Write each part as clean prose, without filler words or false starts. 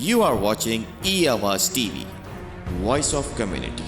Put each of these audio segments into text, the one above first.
You are watching E-Awaaz TV, Voice of Community.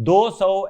200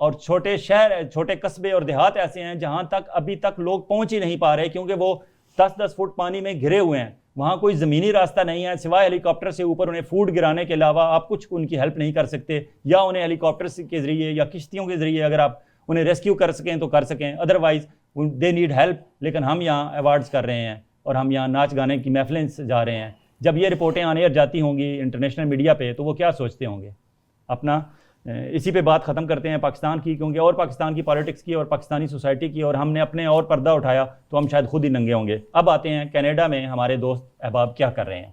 اور چھوٹے شہر چھوٹے قصبے اور دیہات ایسے ہیں جہاں تک ابھی تک لوگ پہنچ ہی نہیں پا رہے کیونکہ وہ 10-10 فٹ پانی میں گھرے ہوئے ہیں. وہاں کوئی زمینی راستہ نہیں ہے سوائے ہیلی کاپٹر سے اوپر انہیں فوڈ گرانے کے علاوہ آپ کچھ ان کی ہیلپ نہیں کر سکتے, یا انہیں ہیلی کاپٹر کے ذریعے یا کشتیوں کے ذریعے اگر آپ انہیں ریسکیو کر سکیں تو کر سکیں, ادروائز دے نیڈ ہیلپ. لیکن ہم یہاں ایوارڈز کر رہے ہیں اور ہم یہاں ناچ گانے کی محفلیں جا رہے ہیں. جب یہ رپورٹیں آن ایئر جاتی ہوں گی انٹرنیشنل میڈیا پہ تو وہ کیا سوچتے ہوں گے. اپنا اسی پہ بات ختم کرتے ہیں پاکستان کی, کیونکہ اور پاکستان کی پالیٹکس کی اور پاکستانی سوسائٹی کی, اور ہم نے اپنے اور پردہ اٹھایا تو ہم شاید خود ہی ننگے ہوں گے. اب آتے ہیں کینیڈا میں ہمارے دوست احباب کیا کر رہے ہیں.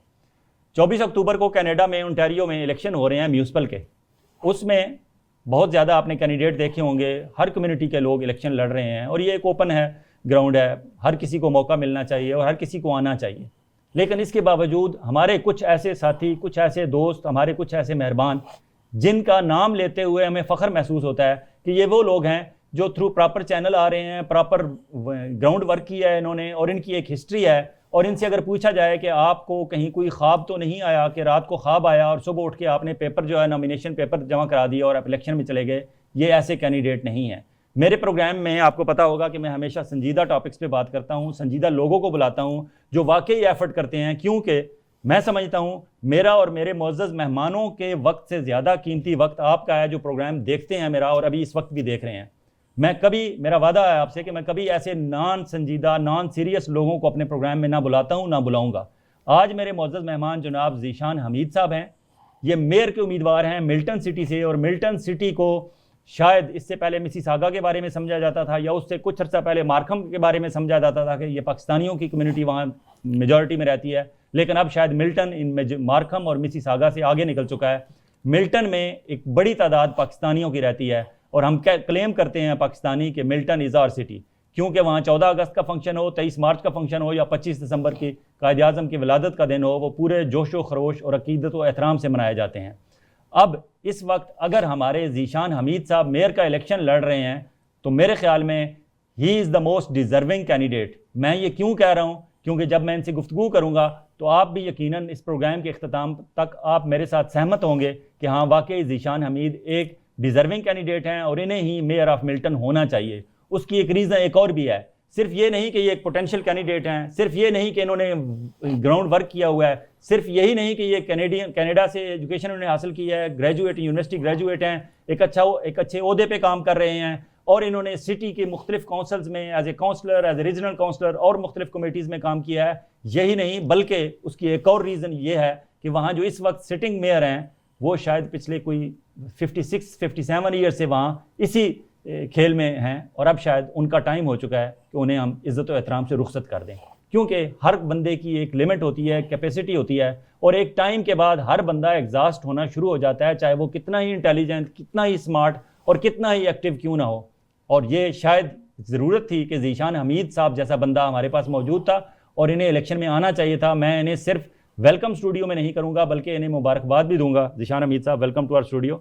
24 اکتوبر کو کینیڈا میں انٹیریو میں الیکشن ہو رہے ہیں میونسپل کے. اس میں بہت زیادہ آپ نے کینڈیڈیٹ دیکھے ہوں گے, ہر کمیونٹی کے لوگ الیکشن لڑ رہے ہیں اور یہ ایک اوپن ہے گراؤنڈ ہے, ہر کسی کو موقع ملنا چاہیے اور ہر کسی کو آنا چاہیے. لیکن اس کے باوجود ہمارے کچھ ایسے ساتھی, کچھ ایسے دوست, ہمارے کچھ ایسے مہربان جن کا نام لیتے ہوئے ہمیں فخر محسوس ہوتا ہے کہ یہ وہ لوگ ہیں جو تھرو پراپر چینل آ رہے ہیں, پراپر گراؤنڈ ورک کیا ہے انہوں نے, اور ان کی ایک ہسٹری ہے. اور ان سے اگر پوچھا جائے کہ آپ کو کہیں کوئی خواب تو نہیں آیا کہ رات کو خواب آیا اور صبح اٹھ کے آپ نے پیپر جو ہے نامینیشن پیپر جمع کرا دیا اور آپ الیکشن میں چلے گئے, یہ ایسے کینڈیڈیٹ نہیں ہیں. میرے پروگرام میں آپ کو پتا ہوگا کہ میں ہمیشہ سنجیدہ ٹاپکس پہ بات کرتا ہوں, سنجیدہ لوگوں کو بلاتا ہوں جو واقعی ایفرٹ کرتے ہیں, کیونکہ میں سمجھتا ہوں میرا اور میرے معزز مہمانوں کے وقت سے زیادہ قیمتی وقت آپ کا ہے جو پروگرام دیکھتے ہیں میرا, اور ابھی اس وقت بھی دیکھ رہے ہیں. میں کبھی, میرا وعدہ ہے آپ سے کہ میں کبھی ایسے نان سنجیدہ نان سیریس لوگوں کو اپنے پروگرام میں نہ بلاتا ہوں نہ بلاؤں گا. آج میرے معزز مہمان جناب ذیشان حمید صاحب ہیں. یہ میئر کے امیدوار ہیں ملٹن سٹی سے, اور ملٹن سٹی کو شاید اس سے پہلے مسیساگا کے بارے میں سمجھا جاتا تھا, یا اس سے کچھ عرصہ پہلے مارکھم کے بارے میں سمجھا جاتا تھا کہ یہ پاکستانیوں کی کمیونٹی وہاں میجورٹی میں رہتی ہے. لیکن اب شاید ملٹن ان مارکھم اور مسیساگا سے آگے نکل چکا ہے. ملٹن میں ایک بڑی تعداد پاکستانیوں کی رہتی ہے, اور ہم کلیم کرتے ہیں پاکستانی کہ ملٹن از آور سٹی, کیونکہ وہاں 14 اگست کا فنکشن ہو, 23 مارچ کا فنکشن ہو, یا 25 دسمبر کی قائد اعظم کی ولادت کا دن ہو, وہ پورے جوش و خروش اور عقیدت و احترام سے منائے جاتے ہیں. اب اس وقت اگر ہمارے ذیشان حمید صاحب میئر کا الیکشن لڑ رہے ہیں تو میرے خیال میں ہی is the most deserving candidate. میں یہ کیوں کہہ رہا ہوں, کیونکہ جب میں ان سے گفتگو کروں گا تو آپ بھی یقیناً اس پروگرام کے اختتام تک آپ میرے ساتھ سہمت ہوں گے کہ ہاں واقعی ذیشان حمید ایک ڈیزرونگ کینڈیڈیٹ ہیں اور انہیں ہی میئر آف ملٹن ہونا چاہیے. اس کی ایک ریزن ایک اور بھی ہے, صرف یہ نہیں کہ یہ ایک پوٹینشیل کینڈیڈیٹ ہیں, صرف یہ نہیں کہ انہوں نے گراؤنڈ ورک کیا ہوا ہے, صرف یہی نہیں کہ یہ کینیڈا سے ایجوکیشن انہوں نے حاصل کی ہے, گریجویٹ یونیورسٹی گریجویٹ ہیں, ایک اچھے عہدے پہ کام کر رہے ہیں, اور انہوں نے سٹی کے مختلف کونسلز میں as a councillor, as a regional councillor اور مختلف کمیٹیز میں کام کیا ہے. یہی نہیں بلکہ اس کی ایک اور ریزن یہ ہے کہ وہاں جو اس وقت سٹنگ میئر ہیں وہ شاید پچھلے کوئی 56-57 ایئر سے وہاں اسی کھیل میں ہیں, اور اب شاید ان کا ٹائم ہو چکا ہے کہ انہیں ہم عزت و احترام سے رخصت کر دیں, کیونکہ ہر بندے کی ایک لمٹ ہوتی ہے, کیپیسٹی ہوتی ہے, اور ایک ٹائم کے بعد ہر بندہ ایگزاسٹ ہونا شروع ہو جاتا ہے, چاہے وہ کتنا ہی انٹیلیجنٹ, کتنا ہی اسمارٹ اور کتنا ہی ایکٹیو کیوں نہ ہو. اور یہ شاید ضرورت تھی کہ ذیشان حمید صاحب جیسا بندہ ہمارے پاس موجود تھا, اور انہیں الیکشن میں آنا چاہیے تھا. میں انہیں صرف ویلکم اسٹوڈیو میں نہیں کروں گا بلکہ انہیں مبارکباد بھی دوں گا. ذیشان حمید صاحب, ویلکم ٹو آور اسٹوڈیو,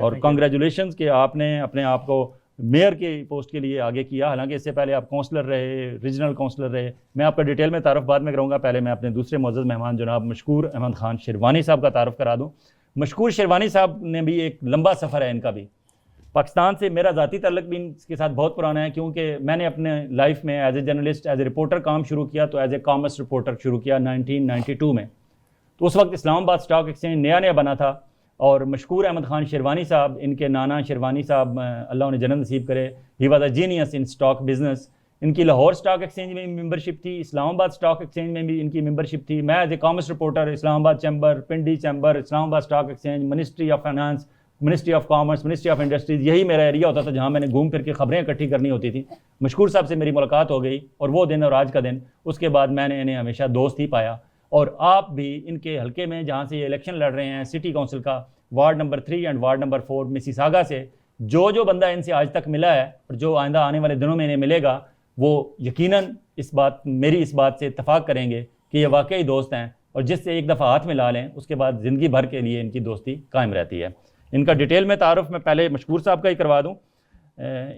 اور کنگریچولیشنز کہ آپ نے اپنے آپ کو میئر کے پوسٹ کے لیے آگے کیا, حالانکہ اس سے پہلے آپ کونسلر رہے, ریجنل کونسلر رہے. میں آپ کا ڈیٹیل میں تعارف بعد میں کروں گا, پہلے میں اپنے دوسرے معزز مہمان جناب مشکور احمد خان شیروانی صاحب کا تعارف کرا دوں. مشکور شیروانی صاحب نے بھی ایک لمبا سفر ہے ان کا بھی. پاکستان سے میرا ذاتی تعلق بھی ان کے ساتھ بہت پرانا ہے, کیونکہ میں نے اپنے لائف میں as a journalist, as a reporter کام شروع کیا تو ایز اے کامرس رپورٹر شروع کیا 1992 میں. تو اس وقت اسلام آباد اسٹاک ایکسچینج نیا بنا تھا, اور مشکور احمد خان شیروانی صاحب, ان کے نانا شیروانی صاحب اللہ انہیں جنت نصیب کرے, he was a genius in stock business. ان کی لاہور اسٹاک ایکسچینج میں ممبرشپ تھی, اسلام آباد اسٹاک ایکسچینج میں بھی ان کی ممبرشپ تھی. میں ایز اے کامرس رپورٹر اسلام آباد چیمبر, پنڈی چیمبر, اسلام آباد stock exchange, ministry of finance, ministry of commerce, ministry of industries, یہی میرا ایریا ہوتا تھا جہاں میں نے گھوم پھر کے خبریں اکٹھی کرنی ہوتی تھی. مشکور صاحب سے میری ملاقات ہو گئی, اور وہ دن اور آج کا دن, اس کے بعد میں نے انہیں ہمیشہ دوست ہی پایا. اور آپ بھی ان کے حلقے میں جہاں سے یہ الیکشن لڑ رہے ہیں سٹی کونسل کا, ward number 3 and ward number 4 Mississauga سے, جو بندہ ان سے آج تک ملا ہے اور جو آئندہ آنے والے دنوں میں انہیں ملے گا, وہ یقیناً میری اس بات سے اتفاق کریں گے کہ یہ واقعی دوست ہیں, اور جس سے ایک دفعہ ہاتھ ملا لیں اس کے بعد زندگی بھر کے لیے ان کی دوستی قائم رہتی ہے. ان کا ڈیٹیل میں تعارف میں پہلے مشکور صاحب کا ہی کروا دوں.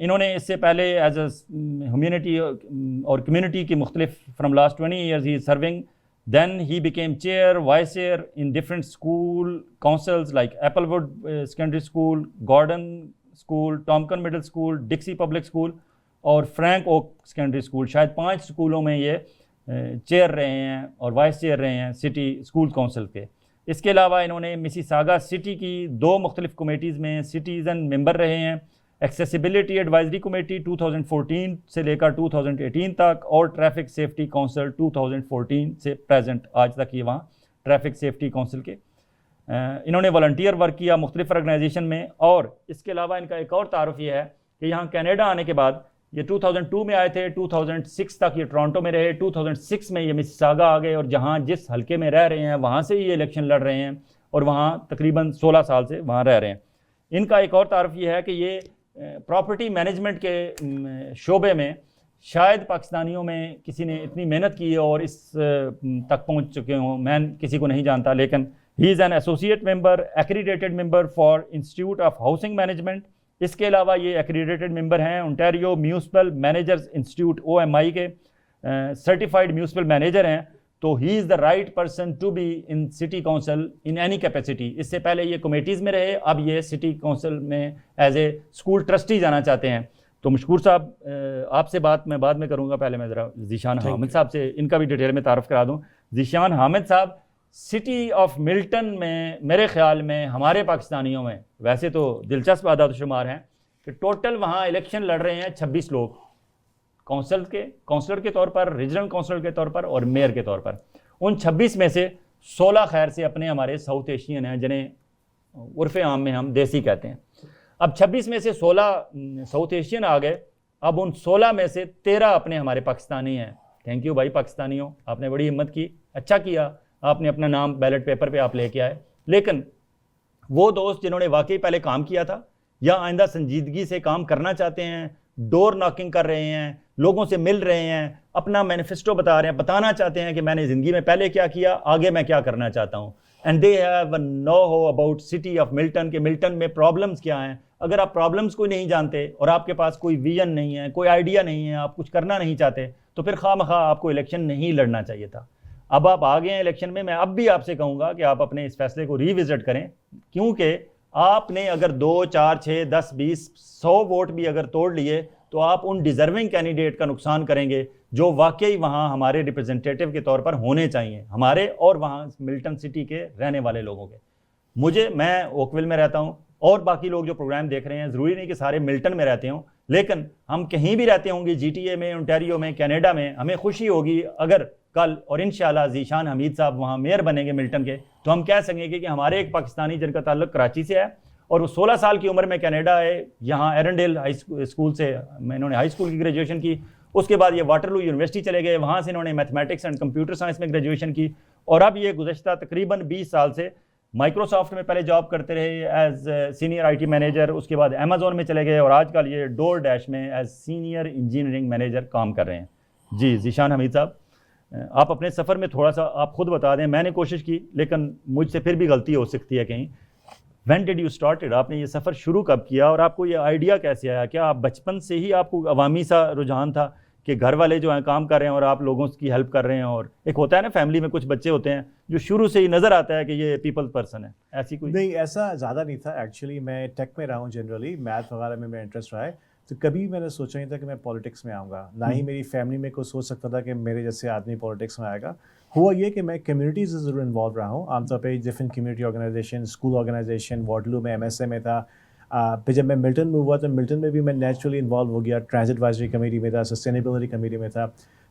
انہوں نے اس سے پہلے ایز اے ہیومینٹی اور کمیونٹی کی مختلف from last 20 years he serving. Then he became chair, vice chair in different school councils like Applewood Secondary School, Gordon school, Tomken middle school, Dixie public school اور Frank Oak secondary school, شاید 5 اسکولوں میں یہ chair رہے ہیں اور voice chair رہے ہیں سٹی اسکول کونسل کے. اس کے علاوہ انہوں نے مسیساگا سٹی کی 2 مختلف کمیٹیز میں سٹیزن ممبر رہے ہیں, ایکسیسیبلٹی ایڈوائزری کمیٹی 2014 سے لے کر 2018 تک, اور ٹریفک سیفٹی کونسل 2014 سے پریزنٹ آج تک یہ وہاں ٹریفک سیفٹی کونسل کے. انہوں نے والنٹیئر ورک کیا مختلف آرگنائزیشن میں. اور اس کے علاوہ ان کا ایک اور تعارف یہ ہے کہ یہاں کینیڈا آنے کے بعد یہ 2002 میں آئے تھے, 2006 تک یہ ٹورانٹو میں رہے, 2006 میں یہ مسیساگا آ گئے اور جہاں جس حلقے میں رہ رہے ہیں وہاں سے یہ الیکشن لڑ رہے ہیں اور وہاں تقریباً 16 سال سے وہاں رہ رہے ہیں. ان کا ایک اور تعارف یہ ہے کہ یہ پراپرٹی مینجمنٹ کے شعبے میں شاید پاکستانیوں میں کسی نے اتنی محنت کی اور اس تک پہنچ چکے ہوں, میں کسی کو نہیں جانتا, لیکن he is an associate member, accredited member for institute of housing management. اس کے علاوہ یہ ایکریڈیٹڈ ممبر ہیں Ontario municipal managers institute OMI کے, سرٹیفائڈ میونسپل مینیجر ہیں. تو he is the right person to be in city council in any capacity. اس سے پہلے یہ کمیٹیز میں رہے, اب یہ سٹی کونسل میں ایز اے اسکول ٹرسٹی جانا چاہتے ہیں. تو مشکور صاحب آپ سے بات میں بعد میں کروں گا, پہلے میں ذرا ذیشان حامد صاحب سے ان کا بھی ڈیٹیل میں تعارف کرا دوں. ذیشان حامد صاحب سٹی آف ملٹن میں میرے خیال میں ہمارے پاکستانیوں میں ویسے تو دلچسپ اعداد و شمار ہیں کہ ٹوٹل وہاں الیکشن لڑ رہے ہیں 26 لوگ, کونسلر کے طور پر, ریجنل کونسلر کے طور پر اور میئر کے طور پر. ان 26 میں سے 16 خیر سے اپنے ہمارے ساؤتھ ایشین ہیں جنہیں عرف عام میں ہم دیسی کہتے ہیں. اب 26 میں سے 16 ساؤتھ ایشین آ گئے, اب ان 16 میں سے 13 اپنے ہمارے پاکستانی ہیں. تھینک یو بھائی پاکستانیوں, آپ نے بڑی ہمت کی, اچھا کیا, آپ نے اپنا نام بیلٹ پیپر پہ آپ لے کے آئے. لیکن وہ دوست جنہوں نے واقعی پہلے کام کیا تھا یا آئندہ سنجیدگی سے کام کرنا چاہتے ہیں, ڈور ناکنگ کر رہے ہیں, لوگوں سے مل رہے ہیں, اپنا مینیفیسٹو بتا رہے ہیں, بتانا چاہتے ہیں کہ میں نے زندگی میں پہلے کیا کیا, آگے میں کیا کرنا چاہتا ہوں, and they have no who about city of Milton کہ ملٹن میں پرابلمس کیا ہیں. اگر آپ پرابلمس کو نہیں جانتے اور آپ کے پاس کوئی ویژن نہیں ہے, کوئی آئیڈیا نہیں ہے, آپ کچھ کرنا نہیں چاہتے, تو پھر خواہ مخواہ آپ کو الیکشن نہیں لڑنا چاہیے تھا. اب آپ آ گئے ہیں الیکشن میں اب بھی آپ سے کہوں گا کہ آپ اپنے اس فیصلے کو ری وزٹ کریں, کیونکہ آپ نے اگر 2, 4, 6, 10, 20, 100 ووٹ بھی اگر توڑ لیے تو آپ ان ڈیزرونگ کینڈیڈیٹ کا نقصان کریں گے جو واقعی وہاں ہمارے ریپرزنٹیٹیو کے طور پر ہونے چاہیے, ہمارے اور وہاں ملٹن سٹی کے رہنے والے لوگوں کے. میں اوکویل میں رہتا ہوں اور باقی لوگ جو پروگرام دیکھ رہے ہیں ضروری نہیں کہ سارے ملٹن میں رہتے ہوں, لیکن ہم کہیں بھی رہتے ہوں گے, GTA میں, انٹیریو میں, کینیڈا میں, ہمیں خوشی ہوگی اگر کل اور انشاءاللہ ذیشان حمید صاحب وہاں میئر بنیں گے ملٹن کے, تو ہم کہہ سکیں گے کہ ہمارے ایک پاکستانی جن کا تعلق کراچی سے ہے اور وہ 16 سال کی عمر میں کینیڈا ہے, یہاں ایرنڈیل ہائی اسکول سے انہوں نے ہائی اسکول کی گریجویشن کی, اس کے بعد یہ واٹرلو یونیورسٹی چلے گئے, وہاں سے انہوں نے میتھمیٹکس اینڈ کمپیوٹر سائنس میں گریجویشن کی, اور اب یہ گزشتہ تقریباً 20 سال سے مائکروسافٹ میں پہلے جاب کرتے رہے ایز سینئر IT مینیجر, اس کے بعد امیزون میں چلے گئے اور آج کل یہ ڈور ڈیش میں ایز سینئر انجینئرنگ مینیجر کام کر رہے ہیں. جی ذیشان حمید صاحب, آپ اپنے سفر میں تھوڑا سا آپ خود بتا دیں. میں نے کوشش کی لیکن مجھ سے پھر بھی غلطی ہو سکتی ہے کہیں. وین ڈیڈ یو اسٹارٹیڈ, آپ نے یہ سفر شروع کب کیا اور آپ کو یہ آئیڈیا کیسے آیا؟ کیا آپ بچپن سے ہی آپ کو عوامی سا رجحان تھا کہ گھر والے جو ہیں کام کر رہے ہیں اور آپ لوگوں کی ہیلپ کر رہے ہیں, اور ایک ہوتا ہے نا فیملی میں کچھ بچے ہوتے ہیں جو شروع سے ہی نظر آتا ہے کہ یہ پیپل پرسن ہے, ایسی کوئی؟ نہیں, ایسا زیادہ نہیں تھا. ایکچولی میں ٹیک میں رہا ہوں, جنرلی میتھ وغیرہ میں میرا انٹرسٹ رہا ہے, تو کبھی میں نے سوچا نہیں تھا کہ میں پالیٹکس میں آؤں گا, نہ ہی میری فیملی میں کوئی سوچ سکتا تھا کہ میرے جیسے آدمی پالیٹکس میں آئے گا. ہوا یہ کہ میں کمیونٹی سے ضرور انوالو رہا ہوں, عام طور پہ different community organization, school organization, Waterloo میں MSA میں تھا. پھر جب میں ملٹن میں ہوا تو ملٹن میں بھی میں نیچرلی انوالو ہو گیا, ٹرانزٹ ایڈوائزری کمیٹی میں تھا, سسٹینیبلٹی کمیٹی میں تھا.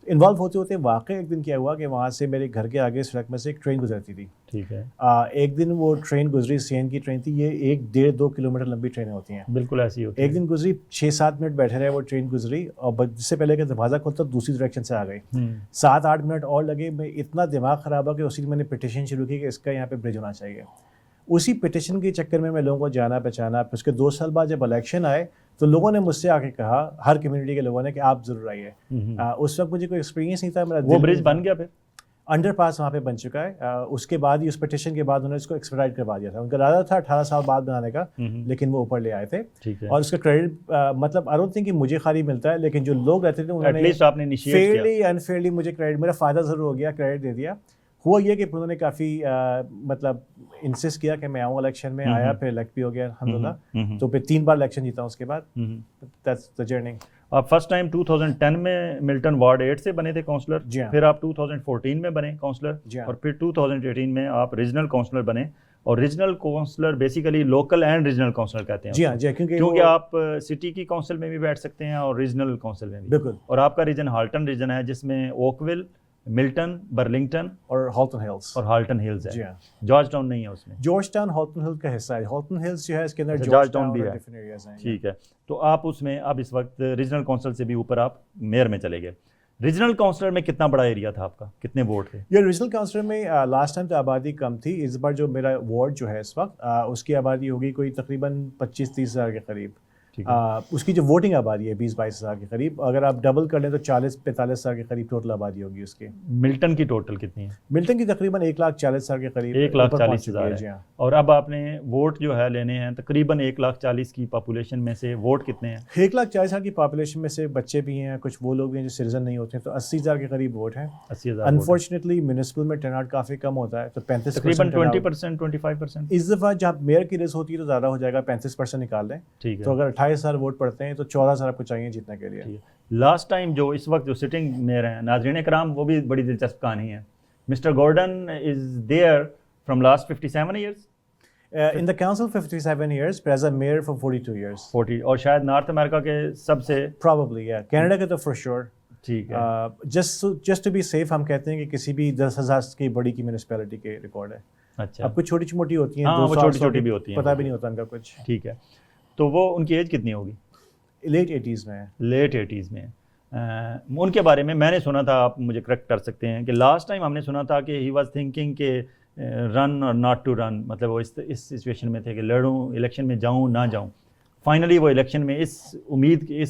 انوالو ہوتے ہوتے واقعی ایک دن کیا ہوا کہ وہاں سے میرے گھر کے آگے سڑک میں سے ایک ٹرین گزرتی تھی. ٹھیک ہے. ایک دن وہ ٹرین گزری, CN کی ٹرین تھی, یہ 1.5-2 کلومیٹر لمبی ٹرینیں ہوتی ہیں, بالکل ایسی ہوتی ہے. ایک دن گزری, 6-7 منٹ بیٹھے رہے, وہ ٹرین گزری اور جس سے پہلے کہ دروازہ کھولتا دوسری ڈائریکشن سے آ گئی. 7-8 منٹ اور لگے. میں اتنا دماغ خراب ہوا کہ اسی میں نے پٹیشن شروع کی کہ اس کا یہاں پہ برج ہونا چاہیے. اسی پٹیشن کے چکر میں لوگوں کو جانا پہچانا. پھر اس کے 2 سال بعد جب الیکشن آئے تو لوگوں نے مجھ سے آ کے کہا, ہر کمیونٹی کے لوگوں نے, کہ آپ ضرور آئیے. اس وقت مجھے کوئی ایکسپیرینس نہیں تھا. میرا وہ برج بن گیا, پھر انڈر پاس وہاں پہ بن چکا ہے. اس کے بعد ہی اس پٹیشن کے بعد انہوں نے اس کو ایکسپیڈائٹ کروا دیا تھا. ان کا ارادہ تھا 18 سال بعد بنانے کا, لیکن وہ اوپر لے آئے تھے. اور اس کا کریڈٹ مطلب آئی ڈونٹ تھنک کہ مجھے خالی ملتا ہے, لیکن جو لوگ رہتے تھے انہوں نے فیئرلی انفیئرلی مجھے کریڈٹ, میرا فائدہ ضرور ہو گیا, کریڈٹ دے دیا. ہوا یہ کہ انہوں نے کافی مطلب انسسٹ کیا کہ میں آؤں الیکشن میں, آیا, پھر الیکٹ بھی ہو گیا الحمدللہ, تو پھر 3 بار الیکشن جیتا ہوں اس کے بعد. That's the journey. آپ فرسٹ ٹائم 2010 میں ملٹن وارڈ 8 سے بنے تھے کاؤنسلر, پھر آپ 2014 میں بنے کاؤنسلر, اور پھر 2018 میں آپ ریجنل کاؤنسلر بنے. اور regional counsellor basically local and regional counsellor کہتے ہیں. جی ہاں, جی, کیونکہ آپ سٹی کی کاؤنسل میں بھی بیٹھ سکتے ہیں اور ریجنل کاؤنسل میں بھی. بالکل. اور آپ کا ریجن ہالٹن ریجن ہے جس میں اوکویل, ملٹن, برلنگٹن اور ہالٹن ہلز ہے. جی ہاں, جارج ٹاؤن نہیں ہے اس میں. جارج ٹاؤن ہالٹن ہلز کا حصہ ہے. ہالٹن ہلز جو ہے اس کے اندر جارج ٹاؤن بھی ہے. ہیں. ٹھیک ہے, تو آپ اس میں اب اس وقت ریجنل کاؤنسل سے بھی اوپر آپ میئر میں چلے گئے. ریجنل کاؤنسلر میں کتنا بڑا ایریا تھا آپ کا, کتنے ووٹ تھے؟ یہ ریجنل کاؤنسلر میں لاسٹ ٹائم تو آبادی کم تھی. اس بار جو میرا وارڈ جو ہے اس وقت اس کی آبادی ہوگی کوئی تقریباً 25-30 ہزار کے قریب. اس کی جو ووٹنگ آبادی ہے 20-22 ہزار کے قریب. اگر آپ ڈبل کر لیں تو 40-45 ہزار کے قریب ٹوٹل آبادی ہوگی اس کی. ملٹن کی ٹوٹل کتنی ہے؟ ملٹن کی تقریباً 1,40,000 کے قریب. 1,40,000 ہے. اور اب آپ نے ووٹ جو ہے لینے ہیں تقریباً 1,40,000 کی پاپولیشن میں سے ووٹ کتنے ہیں؟ 1,40,000 کی پاپولیشن میں سے بچے بھی ہیں, کچھ وہ لوگ بھی ہیں جو سٹیزن نہیں ہوتے ہیں, تو 80,000 کے قریب ووٹ ہیں. 80,000. انفارچونیٹلی میونسپل میں ٹرن آؤٹ کافی کم ہوتا ہے, تو 35% تقریباً 20%, 25%. اس دفعہ جب میئر کی ریس ہوتی ہے تو زیادہ ہو جائے گا, 35% نکال دیں. ٹھیک ہے. تو اگر 28,000 ووٹ پڑتے ہیں تو 14,000 آپ کو چاہیے جیتنے کے لیے. لاسٹ ٹائم جو اس وقت جو سٹنگ میئر ہیں, ناظرین اکرام, وہ بھی بڑی دلچسپ کہانی ہے. Mister Gordon is there from last 57 years. In the council 57 years, but as a mayor for 42 years. 40, اور شاید نارتھ امریکہ کے سب سے probably, yeah. کینیڈا کے تو for sure. ٹھیک ہے. just to be safe ہم کہتے ہیں کہ کسی بھی 10,000 کی بڑی کی میونسپیلٹی کے ریکارڈ ہے. اچھا. اب کچھ چھوٹی موٹی ہوتی ہیں, ہاں وہ چھوٹی چھوٹی بھی ہوتی ہیں, پتہ بھی نہیں ہوتا ان کا کچھ. ٹھیک ہے. تو وہ ان کی ایج کتنی ہوگی؟ لیٹ 80s میں. لیٹ 80s میں. ان کے بارے میں نے سنا تھا, آپ مجھے کریکٹ کر سکتے ہیں, کہ لاسٹ ٹائم ہم نے سنا تھا کہ ہی واز تھنکنگ کہ رن اور ناٹ ٹو رن, مطلب وہ اس سچویشن میں تھے کہ لڑوں, الیکشن میں جاؤں نہ جاؤں. فائنلی وہ الیکشن میں اس امید کے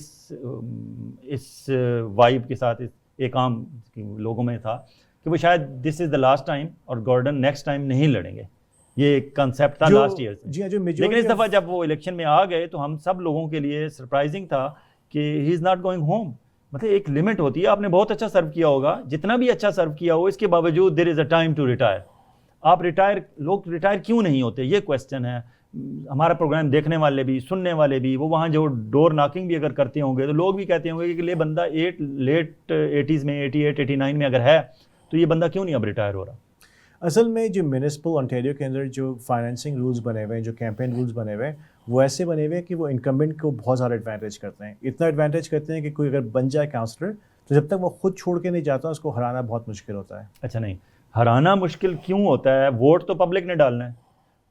اس وائب کے ساتھ ایک عام لوگوں میں تھا کہ وہ شاید دس از دا لاسٹ ٹائم اور گورڈن نیکسٹ ٹائم نہیں لڑیں گے. یہ ایک کنسیپٹ تھا لاسٹ ایئر سے. لیکن اس دفعہ جب وہ الیکشن میں آ گئے تو ہم سب لوگوں کے لیے سرپرائزنگ تھا کہ ہی از ناٹ گوئنگ ہوم. مطلب ایک لمٹ ہوتی ہے, آپ نے بہت اچھا سرو کیا ہوگا, جتنا بھی اچھا سرو کیا ہو, اس کے باوجود دیر از اے ٹائم ٹو ریٹائر. آپ لوگ ریٹائر کیوں نہیں ہوتے, یہ کویسچن ہے. ہمارا پروگرام دیکھنے والے بھی, سننے والے بھی, وہ وہاں جو ڈور ناکنگ بھی اگر کرتے ہوں گے تو لوگ بھی کہتے ہوں گے کہ یہ بندہ لیٹ 80s میں 88 89 میں اگر ہے تو یہ بندہ کیوں نہیں اب ریٹائر ہو رہا. اصل میں جو میونسپل اونٹیریو کے اندر جو فائنینسنگ رولز بنے ہوئے ہیں, جو کیمپین رولز بنے ہوئے ہیں, وہ ایسے بنے ہوئے ہیں کہ وہ انکمبنٹ کو بہت زیادہ ایڈوانٹیج کرتے ہیں. اتنا ایڈوانٹیج کرتے ہیں کہ کوئی اگر بن جائے کاؤنسلر تو جب تک وہ خود چھوڑ کے نہیں جاتا اس کو ہرانا بہت مشکل ہوتا ہے. اچھا, نہیں ہرانا مشکل کیوں ہوتا ہے؟ ووٹ تو پبلک نے ڈالنا ہے.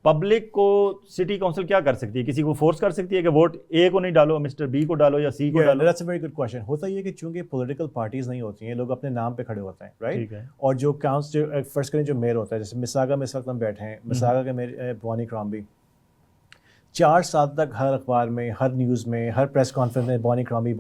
پبلک کو سٹی کاؤنسل کیا کر سکتی ہے؟ کسی کو فورس کر سکتی ہے کہ ووٹ اے کو نہیں ڈالو, مسٹر بی کو ڈالو یا سی کو ڈالو؟ That's a very good question. ہوتا یہ کہ چونکہ پولیٹیکل پارٹیز نہیں ہوتی ہیں, لوگ اپنے نام پہ کھڑے ہوتے ہیں, رائٹ. اور جو کاؤنسل فرسٹ کریں جو میئر ہوتا ہے, جیسے مساگا میں اس وقت ہم بیٹھے ہیں, مساگا کے میئر بونی کرامبی 4 سال تک ہر اخبار میں, ہر نیوز میں, ہر پریس کانفرنس میں بونی کرامبی.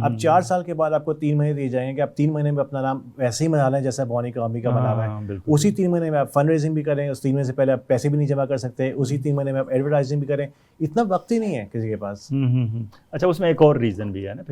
اب 4 سال کے بعد آپ کو 3 مہینے دیے جائیں گے, آپ 3 مہینے میں اپنا نام ویسے ہی بنا لیں جیسا بونی کرامبی کا بنا ہوا ہے. اسی 3 مہینے میں آپ فنڈ ریزنگ بھی کریں, اس 3 مہینے سے پہلے آپ پیسے بھی نہیں جمع کر سکتے, اسی 3 مہینے میں آپ ایڈورٹائزنگ بھی کریں. اتنا وقت ہی نہیں ہے کسی کے پاس. اچھا, اس میں ایک اور ریزن بھی ہے نا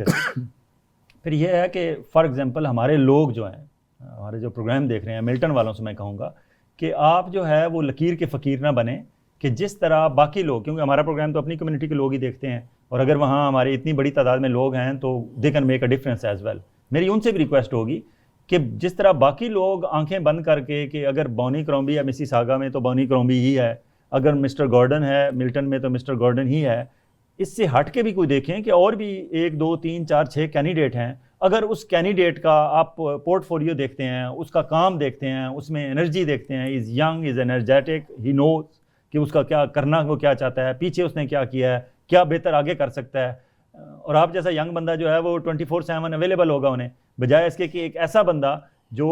پھر یہ ہے کہ فار ایگزامپل ہمارے لوگ جو ہیں, ہمارے جو پروگرام دیکھ رہے ہیں, ملٹن والوں سے میں کہوں گا کہ آپ جو ہے وہ لکیر کے فقیر نہ بنیں کہ جس طرح باقی لوگ, کیونکہ ہمارا پروگرام تو اپنی کمیونٹی کے لوگ ہی دیکھتے ہیں, اور اگر وہاں ہماری اتنی بڑی تعداد میں لوگ ہیں تو they can make a difference as well. میری ان سے بھی ریکویسٹ ہوگی کہ جس طرح باقی لوگ آنکھیں بند کر کے کہ اگر بونی کرامبی یا مسیساگا میں تو بونی کرامبی ہی ہے, اگر مسٹر گورڈن ہے ملٹن میں تو مسٹر گورڈن ہی ہے, اس سے ہٹ کے بھی کوئی دیکھیں کہ اور بھی 1 2 3 4 6 کینڈیڈیٹ ہیں. اگر اس کینڈیڈیٹ کا آپ پورٹ فولیو دیکھتے ہیں, اس کا کام دیکھتے ہیں, اس میں انرجی دیکھتے ہیں, از ینگ, از انرجیٹک, ہی نوز کہ اس کا کیا کرنا, وہ کیا چاہتا ہے, پیچھے اس نے کیا کیا ہے, کیا بہتر آگے کر سکتا ہے, اور آپ جیسا ینگ بندہ جو ہے وہ 24/7 اویلیبل ہوگا انہیں, بجائے اس کے کہ ایک ایسا بندہ جو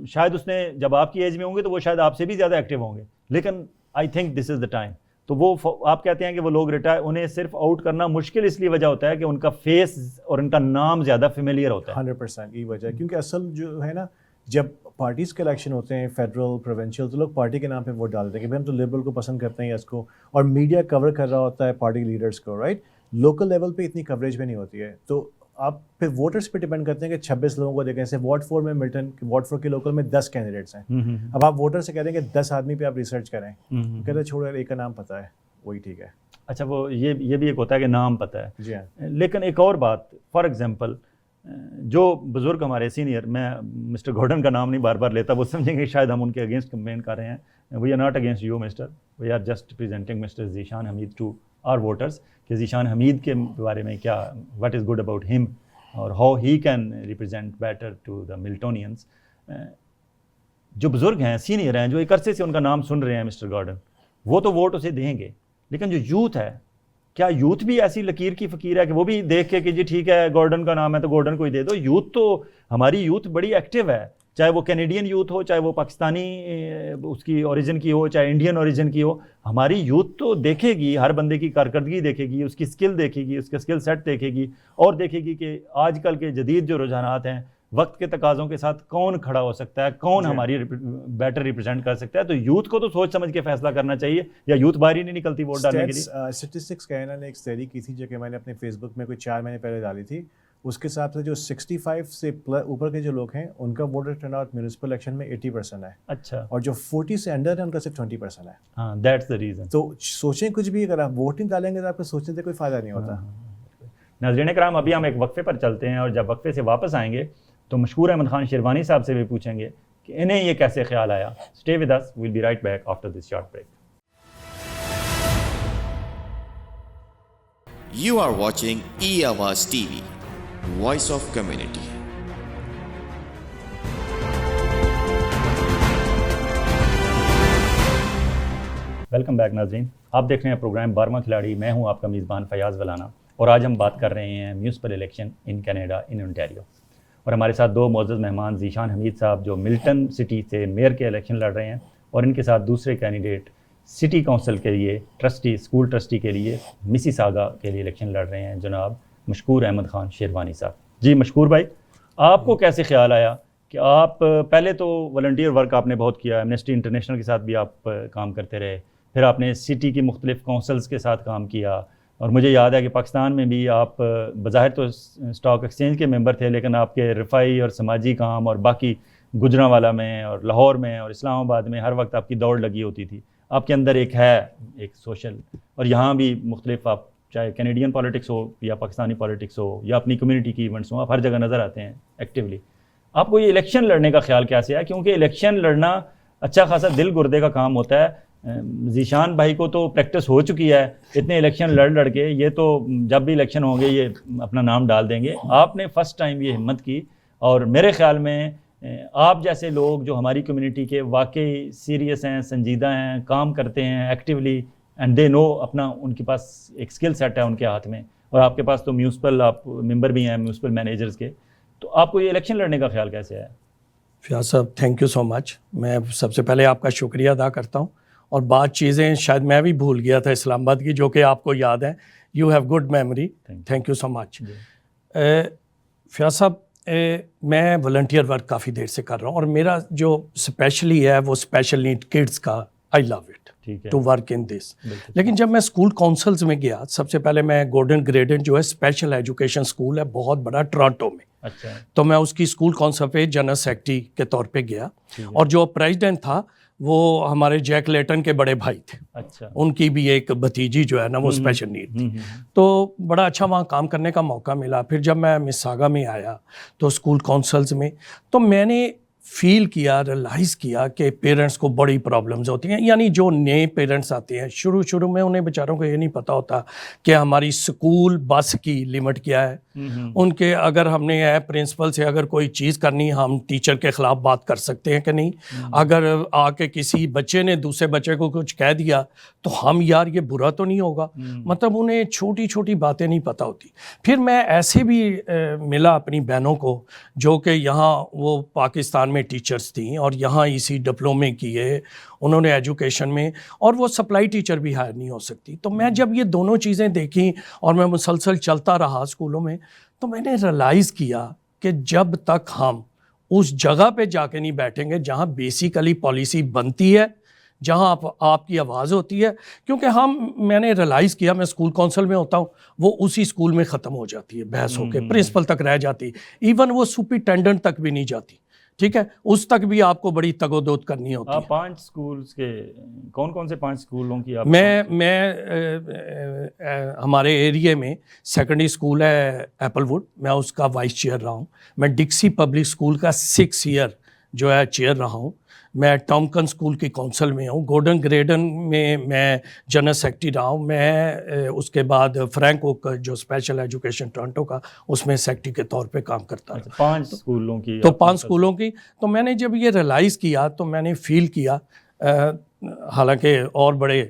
شاید اس نے جب آپ کی ایج میں ہوں گے تو وہ شاید آپ سے بھی زیادہ ایکٹیو ہوں گے, لیکن I think this is the time. تو وہ آپ کہتے ہیں کہ وہ لوگ ریٹائر, انہیں صرف آؤٹ کرنا مشکل اس لیے وجہ ہوتا ہے کہ ان کا فیس اور ان کا نام زیادہ فیملیئر ہوتا ہے. 100% یہ وجہ ہے, کیونکہ اصل جو ہے نا, جب پارٹیز کے الیکشن ہوتے ہیں فیڈرل پروونشل, تو لوگ پارٹی کے نام پہ ووٹ ڈالتے ہیں کہ بھائی ہم تو لبرل کو پسند کرتے ہیں اس کو, اور میڈیا کور کر رہا ہوتا ہے پارٹی لیڈرس کو, رائٹ. لوکل لیول پہ اتنی کوریج بھی نہیں ہوتی ہے. تو آپ پھر ووٹرس پہ ڈپینڈ کرتے ہیں کہ 26 لوگوں کو دیکھیں. جیسے وارڈ 4 میں ملٹن وارڈ 4 کے لوکل میں 10 کینڈیڈیٹس ہیں. اب آپ ووٹر سے کہہ دیں کہ 10 آدمی پہ آپ ریسرچ کریں, کہتے ہیں چھوڑو ایک کا نام پتہ ہے وہی ٹھیک ہے. اچھا وہ یہ بھی ایک ہوتا ہے کہ نام پتہ ہے. جی ہاں. لیکن ایک اور بات, فار ایگزامپل جو بزرگ ہمارے سینئر, میں مسٹر گورڈن کا نام نہیں بار بار لیتا, وہ سمجھیں گے شاید ہم ان کے اگینسٹ کمپین کر رہے ہیں. We are not against you mister, we are just presenting mister Zeeshan Hameed to our voters کہ ذیشان حمید کے بارے میں کیا, واٹ از گڈ اباؤٹ ہم اور how he can represent better to the Miltonians. جو بزرگ ہیں, سینئر ہیں, جو ایک عرصے سے ان کا نام سن رہے ہیں مسٹر گورڈن, وہ تو ووٹ اسے دیں گے. لیکن جو یوتھ ہے, کیا یوتھ بھی ایسی لکیر کی فقیر ہے کہ وہ بھی دیکھ کے کہ جی ٹھیک ہے گورڈن کا نام ہے تو گورڈن کو ہی دے دو؟ یوتھ تو, ہماری یوتھ بڑی ایکٹیو ہے, چاہے وہ کینیڈین یوتھ ہو, چاہے وہ پاکستانی اس کی اوریجن کی ہو, چاہے انڈین اوریجن کی ہو. ہماری یوتھ تو دیکھے گی, ہر بندے کی کارکردگی دیکھے گی, اس کی اسکل دیکھے گی, اس کا اسکل سیٹ دیکھے گی, اور دیکھے گی کہ آج کل کے جدید جو رجحانات ہیں, وقت کے تقاضوں کے ساتھ کون کھڑا ہو سکتا ہے, کون ہماری بیٹر ریپرزینٹ کر سکتا ہے. تو یوتھ کو تو سوچ سمجھ کے فیصلہ کرنا چاہیے, یا یوتھ باہر ہی نہیں نکلتی ووٹ ڈالنے کے لیے؟ اسٹیٹسٹکس کہنا نے ایک اسٹڈی کی تھی جو کہ میں نے اپنے فیس بک میں کوئی 4 مہینے پہلے ڈالی تھی. اس کے حساب سے جو 65 سے اوپر کے جو لوگ ہیں ان کا voter turn out municipal election میں 80% ہے. اچھا. اور جو 40 سے انڈر ہے ان کا صرف 20% ہے. ہاں, دیٹس دا ریزن. تو سوچیں کچھ بھی, اگر آپ ووٹ نہیں ڈالیں گے تو آپ کو سوچنے سے کوئی فائدہ نہیں ہوتا. ناظرین کرام, ابھی ہم ایک وقفے پر چلتے ہیں, اور جب وقفے سے واپس آئیں گے تو مشکور احمد خان شیروانی صاحب سے بھی پوچھیں گے کہ انہیں یہ کیسے خیال آیا. Stay with us, we'll be right back after this short break. You are watching eAwaaz TV, Voice of Community. Welcome back ناظرین, آپ دیکھ رہے ہیں پروگرام 12واں کھلاڑی. میں ہوں آپ کا میزبان فیاض ولانا, اور آج ہم بات کر رہے ہیں میونسپل الیکشن ان کینیڈا, ان انٹیریو. اور ہمارے ساتھ 2 معزز مہمان, ذیشان حمید صاحب جو ملٹن سٹی سے میئر کے الیکشن لڑ رہے ہیں, اور ان کے ساتھ دوسرے کینڈیڈیٹ سٹی کونسل کے لیے ٹرسٹی, اسکول ٹرسٹی کے لیے مسیساگا کے لیے الیکشن لڑ رہے ہیں, جناب مشکور احمد خان شیروانی صاحب. جی مشکور بھائی, آپ کو کیسے خیال آیا کہ آپ پہلے تو والنٹیئر ورک آپ نے بہت کیا, ایمنسٹی انٹرنیشنل کے ساتھ بھی آپ کام کرتے رہے, پھر آپ نے سٹی کی مختلف کونسلز کے ساتھ کام کیا, اور مجھے یاد ہے کہ پاکستان میں بھی آپ بظاہر تو اسٹاک ایکسچینج کے ممبر تھے, لیکن آپ کے رفائی اور سماجی کام اور باقی گجرانوالہ میں اور لاہور میں اور اسلام آباد میں ہر وقت آپ کی دوڑ لگی ہوتی تھی. آپ کے اندر ایک سوشل, اور یہاں بھی مختلف, آپ چاہے کینیڈین پالیٹکس ہو یا پاکستانی پالیٹکس ہو یا اپنی کمیونٹی کی ایونٹس ہوں, آپ ہر جگہ نظر آتے ہیں ایکٹیولی. آپ کو یہ الیکشن لڑنے کا خیال کیسے ہے؟ کیونکہ الیکشن لڑنا اچھا خاصا دل گردے کا کام ہوتا ہے. ذیشان بھائی کو تو پریکٹس ہو چکی ہے اتنے الیکشن لڑ کے, یہ تو جب بھی الیکشن ہوں گے یہ اپنا نام ڈال دیں گے. آپ نے فرسٹ ٹائم یہ ہمت کی, اور میرے خیال میں آپ جیسے لوگ جو ہماری کمیونٹی کے واقعی سیریس ہیں, سنجیدہ ہیں, کام کرتے ہیں ایکٹیولی, اینڈ دے نو اپنا, ان کے پاس ایک اسکل سیٹ ہے ان کے ہاتھ میں, اور آپ کے پاس تو میونسپل آپ ممبر بھی ہیں میونسپل مینیجرز کے, تو آپ کو یہ الیکشن لڑنے کا خیال کیسے ہے؟ فیاض صاحب تھینک یو سو مچ. میں سب سے پہلے آپ کا شکریہ ادا کرتا ہوں, اور بعض چیزیں شاید میں بھی بھول گیا تھا اسلام آباد کی جو کہ آپ کو یاد ہیں. You have good memory, thank you so much. Fayyaz sahab, میں والنٹیئر ورک کافی دیر سے کر رہا ہوں, اور میرا جو اسپیشلی ہے وہ اسپیشل نیڈ کڈس کا, آئی لو اٹ ٹو ورک ان دس. لیکن جب میں اسکول کونسلز میں گیا, سب سے پہلے میں گورڈن گریڈن جو ہے اسپیشل ایجوکیشن اسکول ہے بہت بڑا ٹورانٹو میں, تو میں اس کی اسکول کونسل پہ جنرل سیکرٹری کے طور پہ گیا, اور جو پریزیڈنٹ تھا وہ ہمارے جیک لیٹن کے بڑے بھائی تھے. اچھا. ان کی بھی ایک بھتیجی جو ہے نا وہ اسپیشل نیڈ تھی, تو بڑا اچھا وہاں کام کرنے کا موقع ملا. پھر جب میں مساگا میں آیا تو اسکول کونسلز میں, تو میں نے فیل کیا, ریلائز کیا کہ پیرنٹس کو بڑی پرابلمز ہوتی ہیں. یعنی جو نئے پیرنٹس آتے ہیں شروع میں انہیں بیچاروں کو یہ نہیں پتہ ہوتا کہ ہماری اسکول بس کی لمٹ کیا ہے. ان کے اگر ہم نے پرنسپل سے اگر کوئی چیز کرنی, ہم ٹیچر کے خلاف بات کر سکتے ہیں کہ نہیں. اگر آ کے کسی بچے نے دوسرے بچے کو کچھ کہہ دیا تو ہم یار یہ برا تو نہیں ہوگا. مطلب انہیں چھوٹی چھوٹی باتیں نہیں پتہ ہوتی. پھر میں ایسے بھی ملا اپنی بہنوں کو جو کہ یہاں وہ پاکستان میں ٹیچرز تھیں اور یہاں اسی ڈپلومے کیے انہوں نے ایجوکیشن میں, اور وہ سپلائی ٹیچر بھی ہائر نہیں ہو سکتی. تو میں جب یہ دونوں چیزیں دیکھیں اور میں مسلسل چلتا رہا اسکولوں میں, تو میں نے ریلائز کیا کہ جب تک ہم اس جگہ پہ جا کے نہیں بیٹھیں گے جہاں بیسیکلی پالیسی بنتی ہے, جہاں آپ کی آواز ہوتی ہے. کیونکہ میں نے ریلائز کیا، میں اسکول کونسل میں ہوتا ہوں، وہ اسی اسکول میں ختم ہو جاتی ہے بحث ہو کے، پرنسپل تک رہ جاتی، ایون وہ سپرنٹینڈنٹ تک بھی نہیں جاتی. ٹھیک ہے، اس تک بھی آپ کو بڑی تگ و دود کرنی ہوتی ہے. آپ 5 سکولز کے کون سے 5 سکولوں کی آپ؟ میں ہمارے ایریے میں سیکنڈری اسکول ہے ایپل ووڈ، میں اس کا وائس چیئر رہا ہوں. میں ڈکسی پبلک اسکول کا 6 ایئر جو ہے چیئر رہا ہوں. میں ٹامکن اسکول کی کونسل میں ہوں. گورڈن گریڈن میں جنرل سیکرٹری رہا ہوں. میں اس کے بعد فرینک اوک جو اسپیشل ایجوکیشن ٹورنٹو کا، اس میں سیکرٹری کے طور پہ کام کرتا ہے. 5 سکولوں کی؟ تو 5 سکولوں کی. تو میں نے جب یہ ریلائز کیا تو میں نے فیل کیا، حالانکہ اور بڑے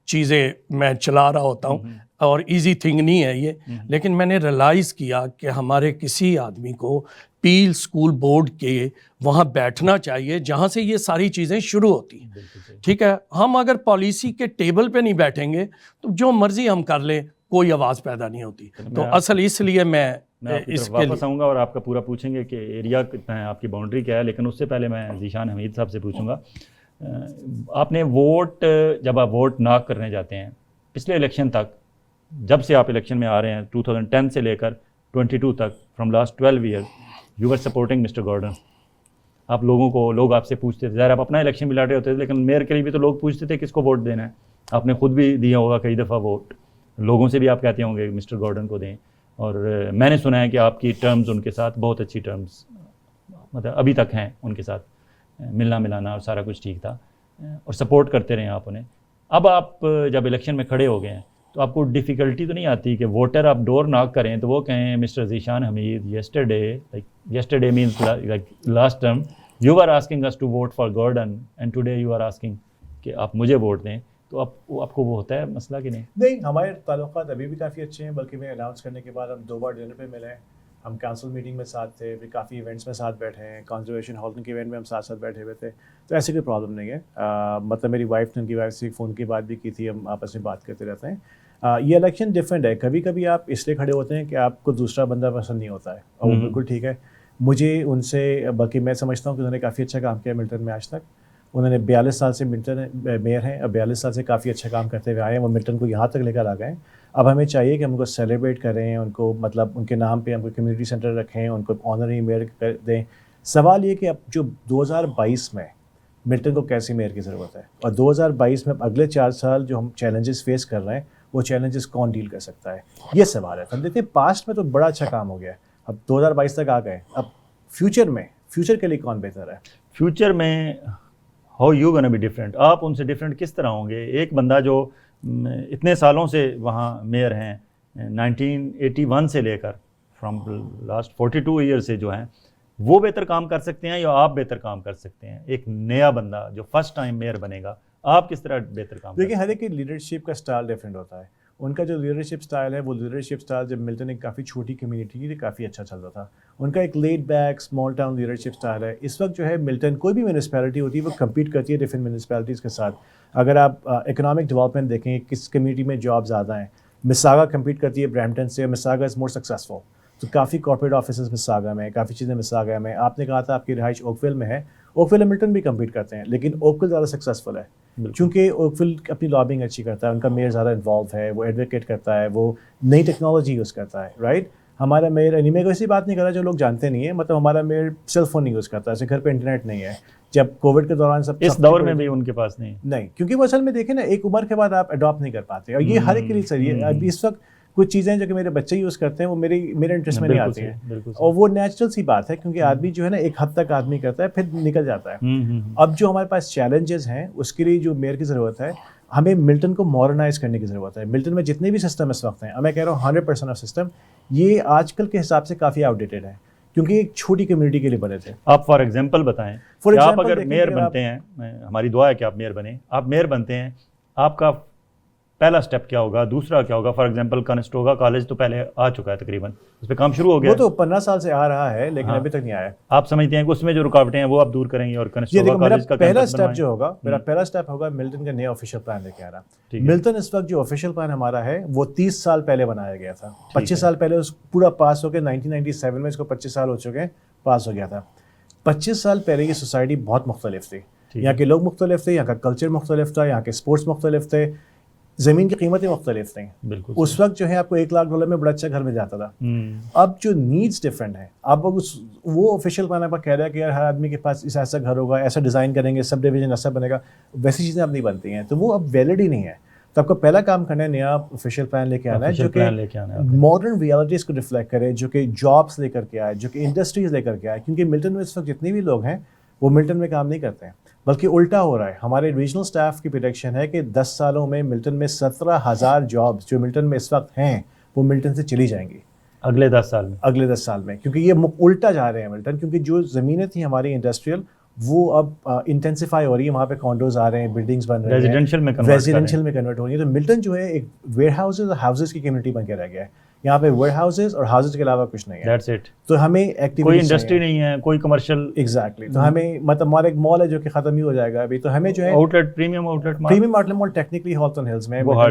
چیزیں میں چلا رہا ہوتا ہوں اور ایزی تھنگ نہیں ہے یہ، لیکن میں نے ریلائز کیا کہ ہمارے کسی آدمی کو پیل اسکول بورڈ کے وہاں بیٹھنا چاہیے جہاں سے یہ ساری چیزیں شروع ہوتی ہیں. ٹھیک ہے، ہم اگر پالیسی کے ٹیبل پہ نہیں بیٹھیں گے تو جو مرضی ہم کر لیں کوئی آواز پیدا نہیں ہوتی. تو اصل اس لیے میں اس کے واپس آؤں گا اور آپ کا پورا پوچھیں گے کہ ایریا کتنا ہے، آپ کی باؤنڈری کیا ہے. لیکن اس سے پہلے میں ذیشان حمید صاحب سے پوچھوں گا، آپ نے جب آپ ووٹ ناک کرنے جاتے ہیں پچھلے الیکشن تک، جب سے آپ الیکشن میں آ رہے ہیں 2010 سے لے کر 22 تک، from last 12 years you are supporting mister Gordon. آپ لوگ آپ سے پوچھتے تھے، ظاہر آپ اپنا الیکشن بھی لڑے ہوتے تھے، لیکن میئر کے لیے بھی تو لوگ پوچھتے تھے کس کو ووٹ دینا ہے. آپ نے خود بھی دیا ہوگا کئی دفعہ ووٹ، لوگوں سے بھی آپ کہتے ہوں گے مسٹر گارڈن کو دیں. اور میں نے سنا ہے کہ آپ کی ٹرمز ان کے ساتھ بہت اچھی ٹرمز مطلب ابھی تک ہیں، ان کے ساتھ ملنا ملانا اور سارا کچھ ٹھیک تھا اور سپورٹ کرتے رہے آپ انہیں. اب آپ جب الیکشن میں کھڑے ہو گئے ہیں تو آپ کو ڈیفیکلٹی تو نہیں آتی کہ ووٹر آپ ڈور ناک کریں تو وہ کہیں mister Zeeshan Hamid yesterday means like last term you were asking us to vote for Gordon and today you are asking کہ آپ مجھے ووٹ دیں، تو آپ کو وہ ہوتا ہے مسئلہ کہ نہیں؟ نہیں، ہمارے تعلقات ابھی بھی کافی اچھے ہیں، بلکہ میں اناؤنس کرنے کے بعد ہم 2 بار ڈنر پہ ملے ہیں. ہم کاؤنسل میٹنگ میں ساتھ تھے، پھر کافی ایونٹس میں ساتھ بیٹھے ہیں، کنزرویشن ہال کے ایونٹ میں ہم ساتھ بیٹھے ہوئے تھے. تو ایسی کوئی پرابلم نہیں ہے. مطلب میری وائف نے ان کی وائف سے فون کی بات بھی کی تھی، ہم آپس میں بات کرتے رہتے ہیں. یہ الیکشن ڈفرینٹ ہے. کبھی کبھی آپ اس لیے کھڑے ہوتے ہیں کہ آپ کو دوسرا بندہ پسند نہیں ہوتا ہے، اور وہ بالکل ٹھیک ہے. مجھے ان سے، بلکہ میں سمجھتا ہوں کہ انہوں نے کافی اچھا کام کیا ملٹن میں آج تک. انہوں نے 42 سال سے ملٹن میئر ہیں، اور 42 سال سے کافی اچھا کام کرتے ہوئے آئے ہیں. وہ ملٹن کو یہاں تک لے کر آ گئے ہیں. اب ہمیں چاہیے کہ ہم ان کو سیلیبریٹ کریں، ان کو مطلب ان کے نام پہ ہم کو کمیونٹی سینٹر رکھیں، ان کو آنرری میئر کر دیں. سوال یہ کہ اب جو 2022 میں ملٹن کو کیسے میئر کی ضرورت ہے، اور 2022 میں اگلے 4 سال جو ہم چیلنجز فیس کر رہے ہیں وہ چیلنجز کون ڈیل کر سکتا ہے، یہ سوال ہے. ہم دیکھتے ہیں پاسٹ میں تو بڑا اچھا کام ہو گیا ہے، اب 2022 تک آ گئے. اب فیوچر کے لیے کون بہتر ہے؟ فیوچر میں how you gonna be different? آپ ان سے ڈفرینٹ کس طرح ہوں گے؟ ایک بندہ جو اتنے سالوں سے وہاں میئر ہیں، 1981 سے لے کر فرام لاسٹ 42 ایئر سے جو ہیں، وہ بہتر کام کر سکتے ہیں یا آپ بہتر کام کر سکتے ہیں؟ ایک نیا بندہ جو فرسٹ ٹائم میئر بنے گا، آپ کس طرح بہتر کام؟ دیکھیں، ہر ایک کی لیڈرشپ کا اسٹائل ڈفرینٹ ہوتا ہے. ان کا جو لیڈرشپ اسٹائل ہے، وہ لیڈرشپ اسٹائل جب ملٹن ایک کافی چھوٹی کمیونٹی تھی کافی اچھا چلتا تھا. ان کا ایک lead back small town leadership style ہے. اس وقت جو ہے ملٹن کوئی بھی میونسپیلٹی ہوتی ہے وہ کمپیٹ کرتی ہے ڈفرینٹ میونسپیلٹیز کے ساتھ. اگر آپ اکنامک ڈیولپمنٹ دیکھیں، کس کمیونٹی میں جاب زیادہ ہیں، مساگا کمپیٹ کرتی ہے برامپٹن سے، مساگا از مور سکسیزفل. تو کافی کارپوریٹ آفیسز مساگا میں، کافی چیزیں مساگا میں. آپ نے کہا تھا آپ کی رہائش اوکویل میں ہے، اوکویل اور ملٹن بھی کمپیٹ کرتے ہیں، لیکن اوکویل زیادہ سکسیزفل ہے چونکہ اوکویل اپنی لابنگ اچھی کرتا ہے، ان کا میئر زیادہ انوالو ہے، وہ ایڈوکیٹ کرتا ہے، وہ نئی ٹیکنالوجی یوز کرتا ہے. رائٹ، ہمارا میئر، میں کو ایسی بات نہیں کر رہا جو لوگ جانتے نہیں ہیں، مطلب ہمارا میئر سیل فون نہیں یوز کرتا ہے، گھر پہ انٹرنیٹ نہیں ہے. جب کووڈ کے دوران اس دور میں بھی ان کے پاس نہیں، کیونکہ وہ اصل میں دیکھیں نا، ایک عمر کے بعد آپ اڈاپٹ نہیں کر پاتے، اور یہ ہر ایک کے لیے صحیح ہے. ابھی اس وقت کچھ چیزیں جو کہ میرے بچے یوز کرتے ہیں وہ میرے انٹرسٹ میں نہیں آتی ہیں، اور وہ نیچرل سی بات ہے، کیونکہ آدمی جو ہے نا ایک حد تک آدمی کرتا ہے پھر نکل جاتا ہے. اب جو ہمارے پاس چیلنجز ہیں اس کے لیے جو میئر کی ضرورت ہے، ہمیں ملٹن کو ماڈرنائز کرنے کی ضرورت ہے. ملٹن میں جتنے بھی سسٹم اس وقت ہیں، میں کہہ رہا ہوں 100% آف سسٹم، یہ آج کل کے حساب سے کافی آؤٹ ڈیٹڈ ہے، کیونکہ ایک چھوٹی کمیونٹی کے لیے بنے تھے. آپ فار ایگزامپل بتائیں، آپ اگر میئر بنتے ہیں، ہماری دعا ہے کہ آپ میئر بنیں، آپ میئر بنتے ہیں، آپ کا پہلا سٹیپ کیا ہوگا، دوسرا کیا ہوگا؟ فار ایگزامپل کنسٹوگا کالج تو پہلے آ چکا ہے، تقریباً اس پہ کام شروع ہو گیا، وہ تو 15 سال سے آ رہا ہے لیکن ابھی تک نہیں آیا. آپ سمجھتے ہیں کہ اس میں جو رکاوٹیں ہیں وہ آپ دور کریں گے اور کنسٹوگا کالج کا پہلا سٹیپ جو ہوگا، میرا پہلا سٹیپ ہوگا ملٹن کا نیا آفیشیل پلان لے کے آنا. ملٹن اس وقت جو آفیشیل پلان ہمارا ہے وہ 30 سال پہلے بنایا گیا تھا، 25 سال پہلے اس پورا پاس ہو کے 1997 میں اس کو 25 سال ہو چکے ہیں، پاس ہو گیا تھا. 25 سال پہلے یہ سوسائٹی بہت مختلف تھی. یہاں کے لوگ مختلف تھے, یہاں کا کلچر مختلف تھا, یہاں کے اسپورٹس مختلف تھے, زمین کی قیمتیں مختلف تھیں. بالکل اس وقت جو ہے آپ کو $1,00,000 میں بڑا اچھا گھر مل جاتا تھا. اب جو نیڈس ڈفرینٹ ہیں, اب وہ آفیشیل پلان آپ کہہ رہا ہے کہ یار ہر آدمی کے پاس ایسا گھر ہوگا, ایسا ڈیزائن کریں گے, سب ڈویژن ایسا بنے گا, ویسی چیزیں اب نہیں بنتی ہیں, تو وہ اب ویلڈ ہی نہیں ہے. تو آپ کو پہلا کام کرنا ہے نیا آفیشیل پلان لے کے آنا ہے جو کہ ماڈرن ریالٹیز کو ریفلیکٹ کرے, جو کہ جابس لے کر کے آئے, جو کہ انڈسٹریز لے کر کے آئے. کیونکہ ملٹن میں اس وقت جتنے بھی لوگ ہیں وہ ملٹن میں کام نہیں کرتے ہیں, بلکہ الٹا ہو رہا ہے. ہمارے ریجنل سٹاف کی پریڈکشن ہے کہ 10 سالوں میں ملٹن میں 17,000 جابس جو ملٹن میں اس وقت ہیں وہ ملٹن سے چلی جائیں گی اگلے 10 سال میں, کیونکہ یہ الٹا جا رہے ہیں ملٹن. کیونکہ جو زمینیں تھیں ہماری انڈسٹریل وہ اب انٹینسیفائی ہو رہی ہے, وہاں پہ کانڈوز آ رہے ہیں, بلڈنگز بن رہے ہیں, ریزیڈینشیل میں کنورٹ ہو رہی ہے. تو ملٹن جو ہے ایک ویئر ہاؤسز اور ہاؤسز کی کمیونٹی بن کے رہ گیا ہے. یہاں پہ ویئر ہاؤسز اور ہاؤسز کے علاوہ کچھ نہیں ہے. تو ہمیں کوئی انڈسٹری نہیں ہے, کوئی کمرشل. ایگزیکٹلی. تو ہمیں مطلب ہمارا ایک مال ہے جو کہ ختم ہی ہو جائے گا ابھی, تو ہمیں جو ہے آؤٹ لیٹ پریمیم آؤٹ مال ٹیکنیکلی ہالٹن ہلز میں وہ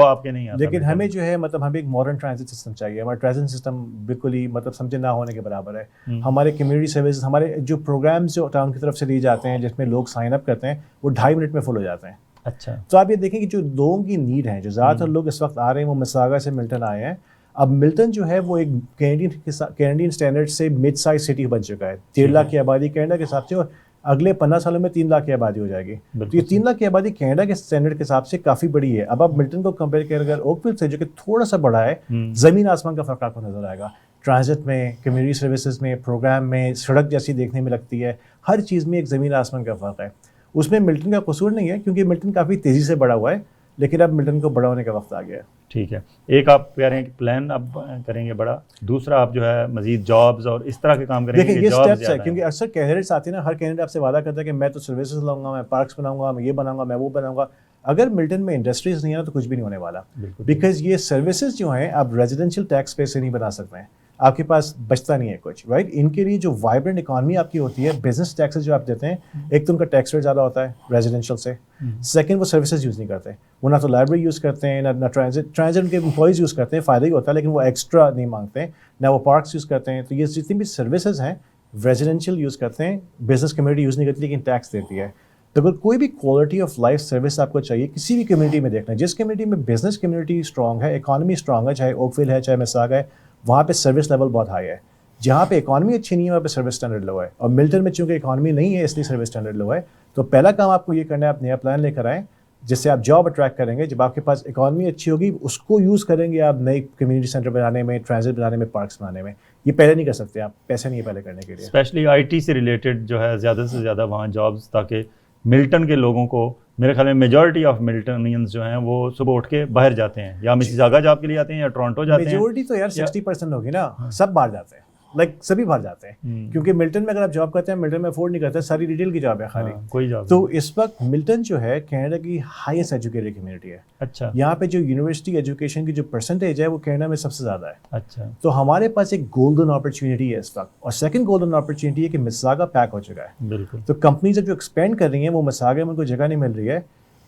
آپ کے نہیں آتا, لیکن ہمیں جو ہے مطلب ہمیں ایک ماڈرن ٹرانزٹ سسٹم چاہیے. ہمارا ٹرانزٹ سسٹم بالکل ہی مطلب سمجھے نہ ہونے کے برابر ہے. ہمارے کمیونٹی سروسز, ہمارے جو پروگرامز جو ٹاؤن کی طرف سے دیے جاتے ہیں جس میں لوگ سائن اپ کرتے ہیں وہ 2.5 منٹ میں فل ہو جاتے ہیں. اچھا, تو آپ یہ دیکھیں کہ جو لوگوں کی نیڈ ہے, جو زیادہ تر لوگ اس وقت آ رہے ہیں وہ مساگا سے ملٹن آئے ہیں. اب ملٹن جو ہے وہ ایک کینیڈین اسٹینڈرڈ سے مڈ سائز سٹی بن چکا ہے. 13 لاکھ کی آبادی کینیڈا کے حساب سے, اور اگلے 15 سالوں میں 3 لاکھ کی آبادی ہو جائے گی. تو یہ 3 لاکھ کی آبادی کینیڈا کے اسٹینڈرڈ کے حساب سے کافی بڑی ہے. اب آپ ملٹن کو کمپیئر کریں اگر اوکویل سے جو کہ تھوڑا سا بڑا ہے, زمین آسمان کا فرق آپ کو نظر آئے گا. ٹرانزٹ میں, کمیونٹی سروسز میں, پروگرام میں, سڑک جیسی دیکھنے میں لگتی ہے, ہر چیز میں ایک زمین آسمان کا فرق ہے. اس میں ملٹن کا قصور نہیں ہے کیونکہ ملٹن کافی تیزی سے بڑا ہوا ہے, لیکن اب ملٹن کو بڑا ہونے کا وقت آ گیا ہے. ٹھیک ہے, ایک آپ کہہ رہے ہیں کہ پلان اب کریں گے بڑا, دوسرا آپ جو ہے مزید جابز اور اس طرح کے کام کریں گے. دیکھیں یہ اسٹیپس ہے, کیونکہ اکثر کینڈیڈیٹس آتے ہیں نا, ہر کینڈیڈیٹ آپ سے وعدہ کرتا ہے کہ میں تو سروسز لاؤں گا, میں پارکس بناؤں گا, میں یہ بناؤں گا, میں وہ بناؤں گا. اگر ملٹن میں انڈسٹریز نہیں ہے نا تو کچھ بھی نہیں ہونے والا, بیکاز یہ سروسز جو ہیں آپ ریزیڈینشیل ٹیکس پے سے نہیں بنا سکتے ہیں, آپ کے پاس بچتا نہیں ہے کچھ, رائٹ. ان کے لیے جو وائبرنٹ اکانومی آپ کی ہوتی ہے, بزنس ٹیکسز جو آپ دیتے ہیں, ایک تو ان کا ٹیکس ریٹ زیادہ ہوتا ہے ریزیڈینشیل سے, سیکنڈ وہ سروسز یوز نہیں کرتے, وہ نہ تو لائبریری یوز کرتے ہیں, نہ ٹرانزٹ ان کے امپلائیز یوز کرتے ہیں, فائدہ ہی ہوتا ہے لیکن وہ ایکسٹرا نہیں مانگتے ہیں, نہ وہ پارکس یوز کرتے ہیں. تو یہ جتنی بھی سروسز ہیں ریزیڈینشیل یوز کرتے ہیں, بزنس کمیونٹی یوز نہیں کرتی لیکن ٹیکس دیتی ہے. تو اگر کوئی بھی کوالٹی آف لائف سروس آپ کو چاہیے کسی بھی کمیونٹی میں, دیکھنا جس کمیونٹی میں بزنس کمیونٹی اسٹرانگ ہے, اکانومی اسٹرانگ ہے, چاہے اوکویل ہے چاہے مساگا ہے, وہاں پہ سروس لیول بہت ہائی ہے. جہاں پہ اکانومی اچھی نہیں ہے وہاں پہ سروس اسٹینڈرڈ لو ہے, اور ملٹن میں چونکہ اکانومی نہیں ہے اس لیے سروس اسٹینڈرڈ لو ہے. تو پہلا کام آپ کو یہ کرنا ہے, آپ نیا پلان لے کر آئیں جس سے آپ جاب اٹریکٹ کریں گے. جب آپ کے پاس اکانومی اچھی ہوگی اس کو یوز کریں گے آپ نئی کمیونٹی سینٹر بنانے میں, ٹرانزٹ بنانے میں, پارکس بنانے میں. یہ پہلے نہیں کر سکتے آپ, پیسے نہیں ہے پہلے کرنے کے لیے. اسپیشلی آئی ٹی سے ریلیٹڈ جو ہے زیادہ سے زیادہ وہاں جابس, تاکہ ملٹن کے لوگوں کو, میرے خیال میں میجورٹی آف ملٹنینز جو ہیں وہ صبح اٹھ کے باہر جاتے ہیں, یا مسیساگا جاب کے لیے آتے ہیں یا ٹورانٹو جاتے ہیں. میجورٹی تو یار 60% ہوگی نا, سب باہر جاتے ہیں, لائک سبھی باہر جاتے ہیں, کیونکہ ملٹن میں اگر آپ جاب کرتے ہیں, ملٹن میں افورڈ نہیں کرتے, ساری ریٹیل کی جاب ہے خالی, کوئی جاب. تو اس وقت ملٹن جو ہے کینیڈا کی ہائیسٹ ایجوکیٹڈ کمیونٹی ہے. اچھا, یہاں پہ جو یونیورسٹی ایجوکیشن کی جو پرسنٹیج ہے وہ کینیڈا میں سب سے زیادہ ہے. اچھا, تو ہمارے پاس ایک گولڈن اپرچونیٹی ہے اس وقت, اور سیکنڈ گولڈن اپرچونیٹی ہے کہ مساگا پیک ہو چکا ہے. بالکل. تو کمپنیز جو ایکسپینڈ کر رہی ہیں وہ مساگا میں ان کو جگہ نہیں مل رہی ہے,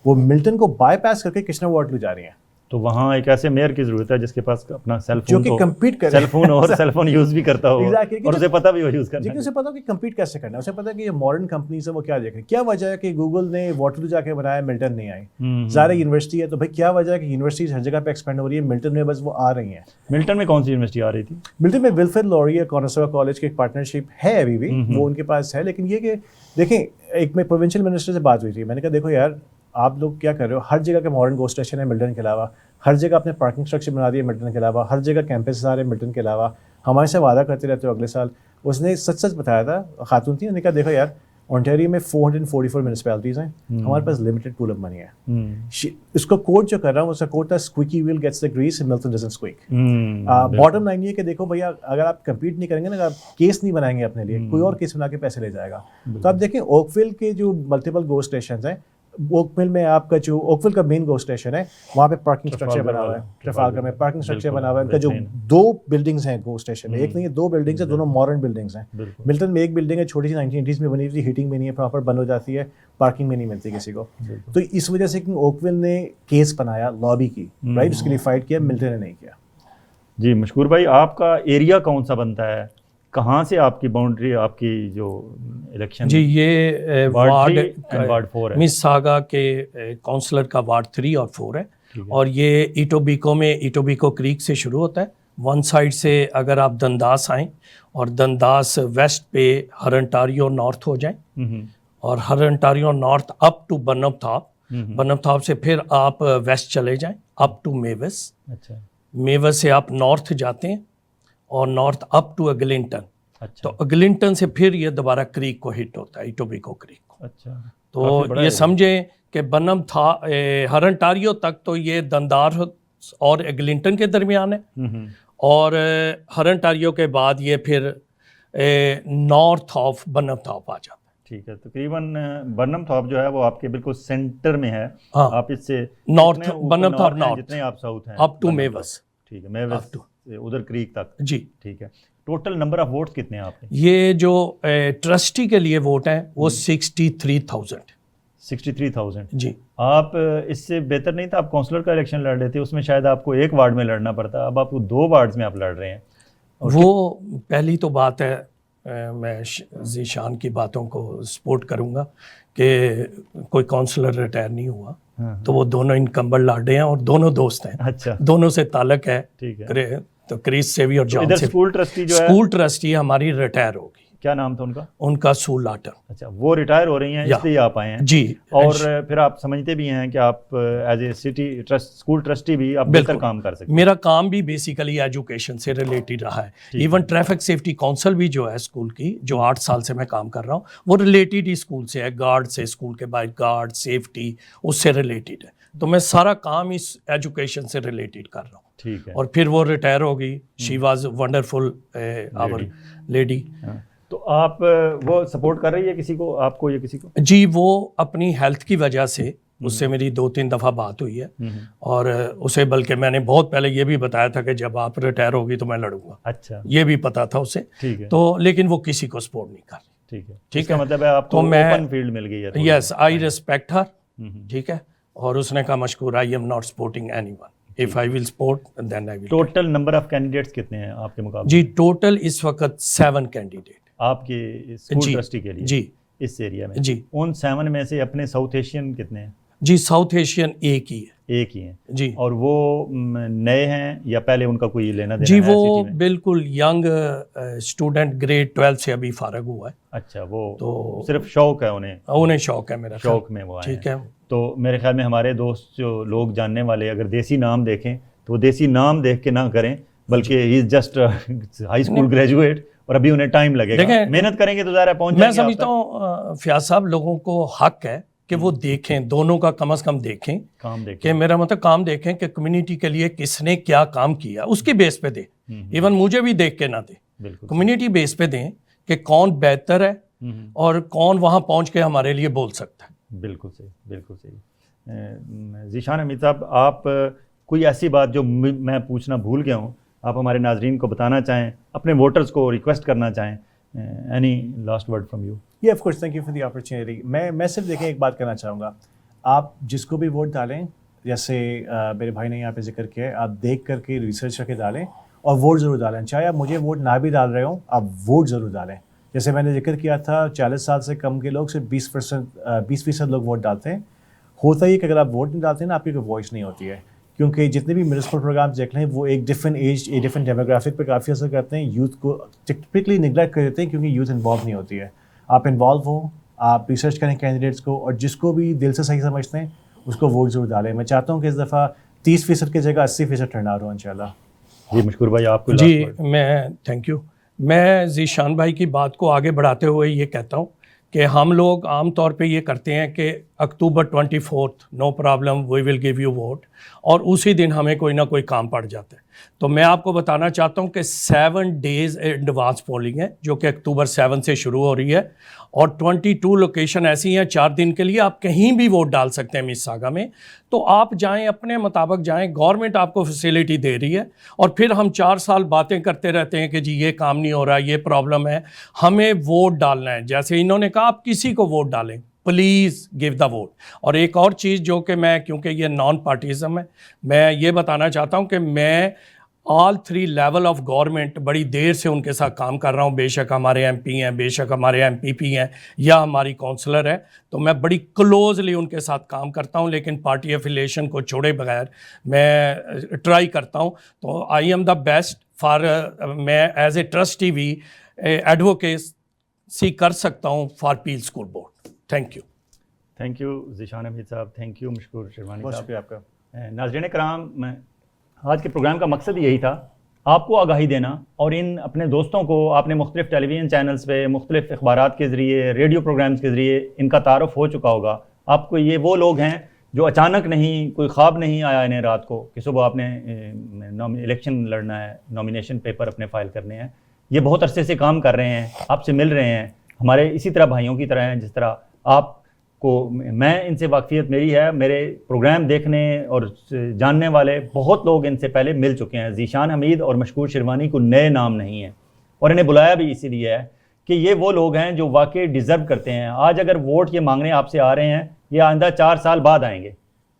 وہ ملٹن کو بائی پاس کر کے کچنر واٹرلو جا رہی ہیں. تو وہاں ایک ایسے میئر کی ضرورت ہے جس کے پاس اپنا سیل فون, جو کہ کمپیٹ کرے, سیل فون اور سیل فون یوز بھی کرتا ہو, اور اسے پتہ بھی ہو یوز کرنا ہے. اسے پتا ہو کہ کمپیٹ کیسے کرنا ہے, اسے پتا ہے کہ یہ ماڈرن کمپنیز ہیں وہ کیا دیکھ رہی ہیں. کیا وجہ ہے کہ گوگل نے واٹرلو جا کے بنایا, ملٹن نہیں آئی. ظاہر یونیورسٹی ہے تو بھائی کیا وجہ ہے کہ یونیورسٹیز ہر جگہ پہ ایکسپینڈ ہو رہی ہے, ملٹن میں بس وہ آ رہی ہیں. ملٹن میں کون سی یونیورسٹی آ رہی تھی؟ ملٹن میں ولفریڈ لوری کارنسرا کالج کی ایک پارٹنرشپ ہے ابھی بھی, وہ ان کے پاس ہے. لیکن یہ کہ دیکھیں, ایک میں پروونشل منسٹر سے بات ہوئی تھی, میں نے کہا دیکھو یار آپ لوگ کیا کر رہے ہو, ہر جگہ کے ماڈرن گو اسٹیشن ہے ملٹن کے علاوہ, ہر جگہ اپنے پارکنگ اسٹرکچر بنا دیے ملٹن کے علاوہ, ہر جگہ کیمپس آ رہے ہیں ملٹن کے علاوہ, ہمارے سے وعدہ کرتے رہتے ہو اگلے سال. اس نے سچ بتایا تھا, خاتون تھی, انہوں نے کہا دیکھو یار اونٹیریو میں 444 میونسپیلٹیز ہیں, ہمارے پاس لمیٹڈ پول آف منی ہے. اس کو کوٹ جو کر رہا ہوں اس کا کوٹ تھا squeaky wheel gets the grease and Milton doesn't squeak. Bottom line یہ کہ دیکھو بھیا اگر آپ کمپیٹ نہیں کریں گے نا, آپ کیس نہیں بنائیں گے اپنے لیے, کوئی اور کیس بنا کے پیسے لے جائے گا. تو آپ دیکھیں اوکویل کے جو ملٹیپل گو اسٹیشنز ہیں, اوکویل میں آپ کا جو اوکویل کا مین گو اسٹیشن ہے وہاں پہ پارکنگ اسٹرکچر بنا ہوا ہے, ٹرافالگر میں پارکنگ اسٹرکچر بنا ہوا ہے. ان کا جو 2 بلڈنگز ہیں گو اسٹیشن میں, ایک نہیں ہے 2 بلڈنگز ہیں, دونوں ماڈرن بلڈنگز ہیں. ملٹن میں ایک بلڈنگ ہے چھوٹی سی 1980s میں بنی تھی, ہیٹنگ میں نہیں ہے, پراپر بند ہو جاتی ہے, پارکنگ میں نہیں ملتی کسی کو. تو اس وجہ سے کہ اوکویل نے کیس بنایا, لابی کی, رائٹ, اس کے لیے فائٹ کیا, ملٹن نے نہیں کیا. جی مشکور بھائی, آپ کا ایریا کون سا بنتا ہے, کہاں سے آپ کی باؤنڈری آپ کی جو الیکشن؟ جی یہ وارڈ 4 ہے، مساگا کے کونسلر کا وارڈ 3 اور 4 ہے، اور یہ ایٹوبیکو میں ایٹوبیکو کریک سے شروع ہوتا ہے. ون سائڈ سے اگر آپ دنداس آئیں اور دنداس ویسٹ پہ ہرنٹاریو نارتھ ہو جائیں اور ہرنٹاریو نارتھ اپ ٹو بنم تھاپ، بنم تھاپ سے پھر آپ ویسٹ چلے جائیں اپ ٹو میوس، اچھا میوس سے آپ نارتھ جاتے ہیں اور نارتھ اپ ٹو اگلنٹن، اچھا تو اگلنٹن سے پھر یہ دوبارہ کریک کو ہٹ ہوتا ہے، ایٹوبیکو کریک کو. اچھا تو یہ سمجھیں کہ بنم تھا ہرنٹاریو تک تو یہ دندار اور ایگلنٹن کے درمیان ہے، اور ہرنٹاریو کے بعد یہ پھر نارتھ آف بنم تھاپ آ جاتا ہے. ٹھیک ہے. تقریباً برنم تھاپ جو ہے وہ آپ کے بالکل سینٹر میں ہے. ہاں، آپ اس سے نارتھ بنم تھاپ نارتھ جتنے آپ ساؤتھ ہیں اپ ٹو میوس. ٹھیک ہے، میوس ادھر کریک تک. جی ٹھیک ہے. ٹوٹل نمبر آف ووٹس کتنے ہیں آپ کے؟ یہ جو ٹرسٹی کے لیے ووٹ ہیں وہ 63,000. 63,000. جی آپ اس سے بہتر نہیں تھا آپ کونسلر کا الیکشن لڑ رہے تھے، اس میں شاید آپ کو ایک وارڈ میں لڑنا پڑتا، اب آپ کو 2 وارڈز میں آپ لڑ رہے ہیں. وہ پہلی تو بات ہے، میں ذیشان کی باتوں کو سپورٹ کروں گا کہ کوئی کونسلر ریٹائر نہیں ہوا، تو وہ دونوں انکمبر لاڈے ہیں اور دونوں دوست ہیں. اچھا، دونوں سے تعلق ہے. ٹھیک ہے. تو کریس سے بھی اور جان ادھر سے. اسکول ٹرسٹی جو ہے، اسکول ٹرسٹی ہماری ریٹائر ہوگی. کیا نام تھا ان کا؟ ان کا سو لاٹر. اچھا، وہ ریٹائر ہو رہی ہیں اس لیے آپ آئے ہیں. جی. اور پھر آپ سمجھتے بھی ہیں کہ آپ as a city trust school trustee بھی آپ بہتر کام کر سکتے ہیں. میرا کام بھی بیسیکلی ایجوکیشن سے ریلیٹڈ رہا ہے. ایون ٹریفک سیفٹی کونسل بھی جو ہے اسکول کی، جو 8 سال سے میں کام کر رہا ہوں، وہ ریلیٹڈ ہی اسکول سے ہے، گارڈ سے، اسکول کے باہر گارڈ سیفٹی اس سے ریلیٹڈ ہے. تو میں سارا کام اس ایجوکیشن سے ریلیٹڈ کر رہا ہوں. ٹھیک ہے. اور پھر وہ ریٹائر ہو گئی. She was wonderful our lady. تو آپ وہ سپورٹ کر رہی ہے کسی کو، آپ کو یا کسی کو؟ جی، وہ اپنی ہیلتھ کی وجہ سے، اس سے میری 2-3 دفعہ بات ہوئی ہے، اور اسے بلکہ میں نے بہت پہلے یہ بھی بتایا تھا کہ جب آپ ریٹائر ہوگی تو میں لڑوں گا. اچھا، یہ بھی پتا تھا اسے. ٹھیک ہے. تو لیکن وہ کسی کو سپورٹ نہیں کر رہی. ٹھیک ہے. ٹھیک ہے، مطلب ہے آپ کو اوپن فیلڈ مل گئی ہے. یس، آئی ریسپیکٹ ہر. ٹھیک ہے. اور اس نے کہا مشکور، I am not supporting any one. If I will support, then I will. Total number of candidates کتنے ہیں آپ کے مقابلے؟ جی، ٹوٹل اس وقت 7 کینڈیڈیٹ آپ کے اسکول ٹرسٹی کے لیے جی اس ایریا میں. جی. ان 7 میں سے اپنے ساؤتھ ایشین کتنے ہیں؟ جی، ساؤتھ ایشین ایک ہی ہے. ایک ہی ہیں. جی. اور وہ نئے ہیں یا پہلے ان کا کوئی لینا دینا؟ جی، وہ بالکل ینگ اسٹوڈنٹ، گریڈ 12 سے ابھی فارغ ہوا ہے. اچھا، وہ تو صرف شوق ہے انہیں شوق ہے میرا شوق میں وہ آئے ہیں. ٹھیک ہے. تو میرے خیال میں ہمارے دوست جو لوگ جاننے والے اگر دیسی نام دیکھیں تو وہ دیسی نام دیکھ کے نہ کریں، بلکہ he is just high school graduate, اور ابھی انہیں ٹائم لگے گا. محنت کریں گے تو ظاہر ہے پہنچ جائیں گے. میں سمجھتا ہوں فیاض صاحب لوگوں کو حق ہے کہ وہ دیکھیں، دونوں کا کم از کم دیکھیں، کام دیکھیں، کہ میرا مطلب کام دیکھیں کہ کمیونٹی کے لیے کس نے کیا کام کیا، اس کے بیس پہ دیں. ایون مجھے بھی دیکھ کے نہ دیں، بالکل کمیونٹی بیس پہ دیں کہ کون بہتر ہے اور کون وہاں پہنچ کے ہمارے لیے بول سکتا ہے. بالکل صحیح، بالکل صحیح. ذیشان حمید صاحب، آپ کوئی ایسی بات جو میں پوچھنا بھول گیا ہوں، آپ ہمارے ناظرین کو بتانا چاہیں، اپنے ووٹرز کو ریکویسٹ کرنا چاہیں، any last word from you? یا of course, thank you for the opportunity. میں صرف دیکھیں ایک بات کرنا چاہوں گا، آپ جس کو بھی ووٹ ڈالیں، جیسے میرے بھائی نے یہاں پہ ذکر کیا ہے، آپ دیکھ کر کے ریسرچ کر کے ڈالیں اور ووٹ ضرور ڈالیں. چاہے آپ مجھے ووٹ نہ بھی ڈال رہے ہوں، آپ ووٹ ضرور ڈالیں. جیسے میں نے ذکر کیا تھا، 40 سال سے کم کے لوگ صرف 20% لوگ ووٹ ڈالتے ہیں. ہوتا ہی کہ اگر آپ ووٹ نہیں ڈالتے ہیں نا، آپ کی کوئی وائس نہیں ہوتی ہے، کیونکہ جتنے بھی میونسپل پروگرامس دیکھ لیں وہ ایک ڈفرینٹ ایج، ایک ڈفرینٹ ڈیموگرافک پہ کافی اثر کرتے ہیں. یوتھ کو ٹپکلی نگلیکٹ کر دیتے ہیں کیونکہ یوتھ انوالو نہیں ہوتی ہے. آپ انوالو ہو، آپ ریسرچ کریں کینڈیڈیٹس کو، اور جس کو بھی دل سے صحیح سمجھتے ہیں اس کو ووٹ ضرور ڈالیں. میں چاہتا ہوں کہ اس دفعہ 30% کی جگہ 80% ٹرن آؤٹ ہو انشاءاللہ. جی مشکور بھائی، آپ کو؟ جی میں تھینک یو. میں ذیشان بھائی کی بات کو آگے بڑھاتے ہوئے یہ کہتا ہوں کہ ہم لوگ عام طور پہ یہ کرتے ہیں کہ October 24 no problem we will give you vote, اور اسی دن ہمیں کوئی نہ کوئی کام پڑ جاتا ہے. تو میں آپ کو بتانا چاہتا ہوں کہ 7 days ایڈوانس پولنگ ہے جو کہ اکتوبر 7 سے شروع ہو رہی ہے، اور 22 لوکیشن ایسی ہیں 4 دن کے لیے آپ کہیں بھی ووٹ ڈال سکتے ہیں مساگا میں. تو آپ جائیں، اپنے مطابق جائیں، گورنمنٹ آپ کو فیسیلیٹی دے رہی ہے. اور پھر ہم 4 سال باتیں کرتے رہتے ہیں کہ جی یہ کام نہیں ہو رہا، یہ پرابلم ہے. ہمیں ووٹ ڈالنا ہے، جیسے انہوں نے کہا آپ کسی کو ووٹ ڈالیں، پلیز گیو دا ووٹ. اور ایک اور چیز جو کہ میں، کیونکہ یہ نان پارٹیزم ہے، میں یہ بتانا چاہتا ہوں کہ میں آل 3 لیول آف گورنمنٹ بڑی دیر سے ان کے ساتھ کام کر رہا ہوں. بے شک ہمارے ایم پی ہیں, بے شک ہمارے ایم پی پی ہیں, یا ہماری کونسلر ہے, تو میں بڑی کلوزلی ان کے ساتھ کام کرتا ہوں, لیکن پارٹی افیلیشن کو چھوڑے بغیر میں ٹرائی کرتا ہوں. تو I am the best for, میں ایز اے ٹرسٹی بھی ایڈوکیسی کر سکتا ہوں for Peel school board. Thank you Zeeshan Hameed sahab, thank you مشکور شیروانی بہت صاحب. شکریہ آپ کا. ناظرین کرام, میں آج کے پروگرام کا مقصد یہی تھا, آپ کو آگاہی دینا, اور ان اپنے دوستوں کو آپ نے مختلف ٹیلی ویژن چینلز پہ, مختلف اخبارات کے ذریعے, ریڈیو پروگرامز کے ذریعے ان کا تعارف ہو چکا ہوگا. آپ کو یہ وہ لوگ ہیں جو اچانک نہیں, کوئی خواب نہیں آیا انہیں رات کو کہ صبح آپ نے الیکشن لڑنا ہے, نامینیشن پیپر اپنے فائل کرنے ہیں. یہ بہت عرصے سے کام کر رہے ہیں, آپ سے مل رہے ہیں, ہمارے اسی طرح بھائیوں کی طرح ہیں جس طرح آپ کو. میں ان سے واقفیت میری ہے, میرے پروگرام دیکھنے اور جاننے والے بہت لوگ ان سے پہلے مل چکے ہیں. ذیشان حمید اور مشکور شیروانی کو نئے نام نہیں ہیں, اور انہیں بلایا بھی اسی لیے ہے کہ یہ وہ لوگ ہیں جو واقعی ڈیزرو کرتے ہیں. آج اگر ووٹ یہ مانگنے آپ سے آ رہے ہیں, یہ آئندہ 4 سال بعد آئیں گے,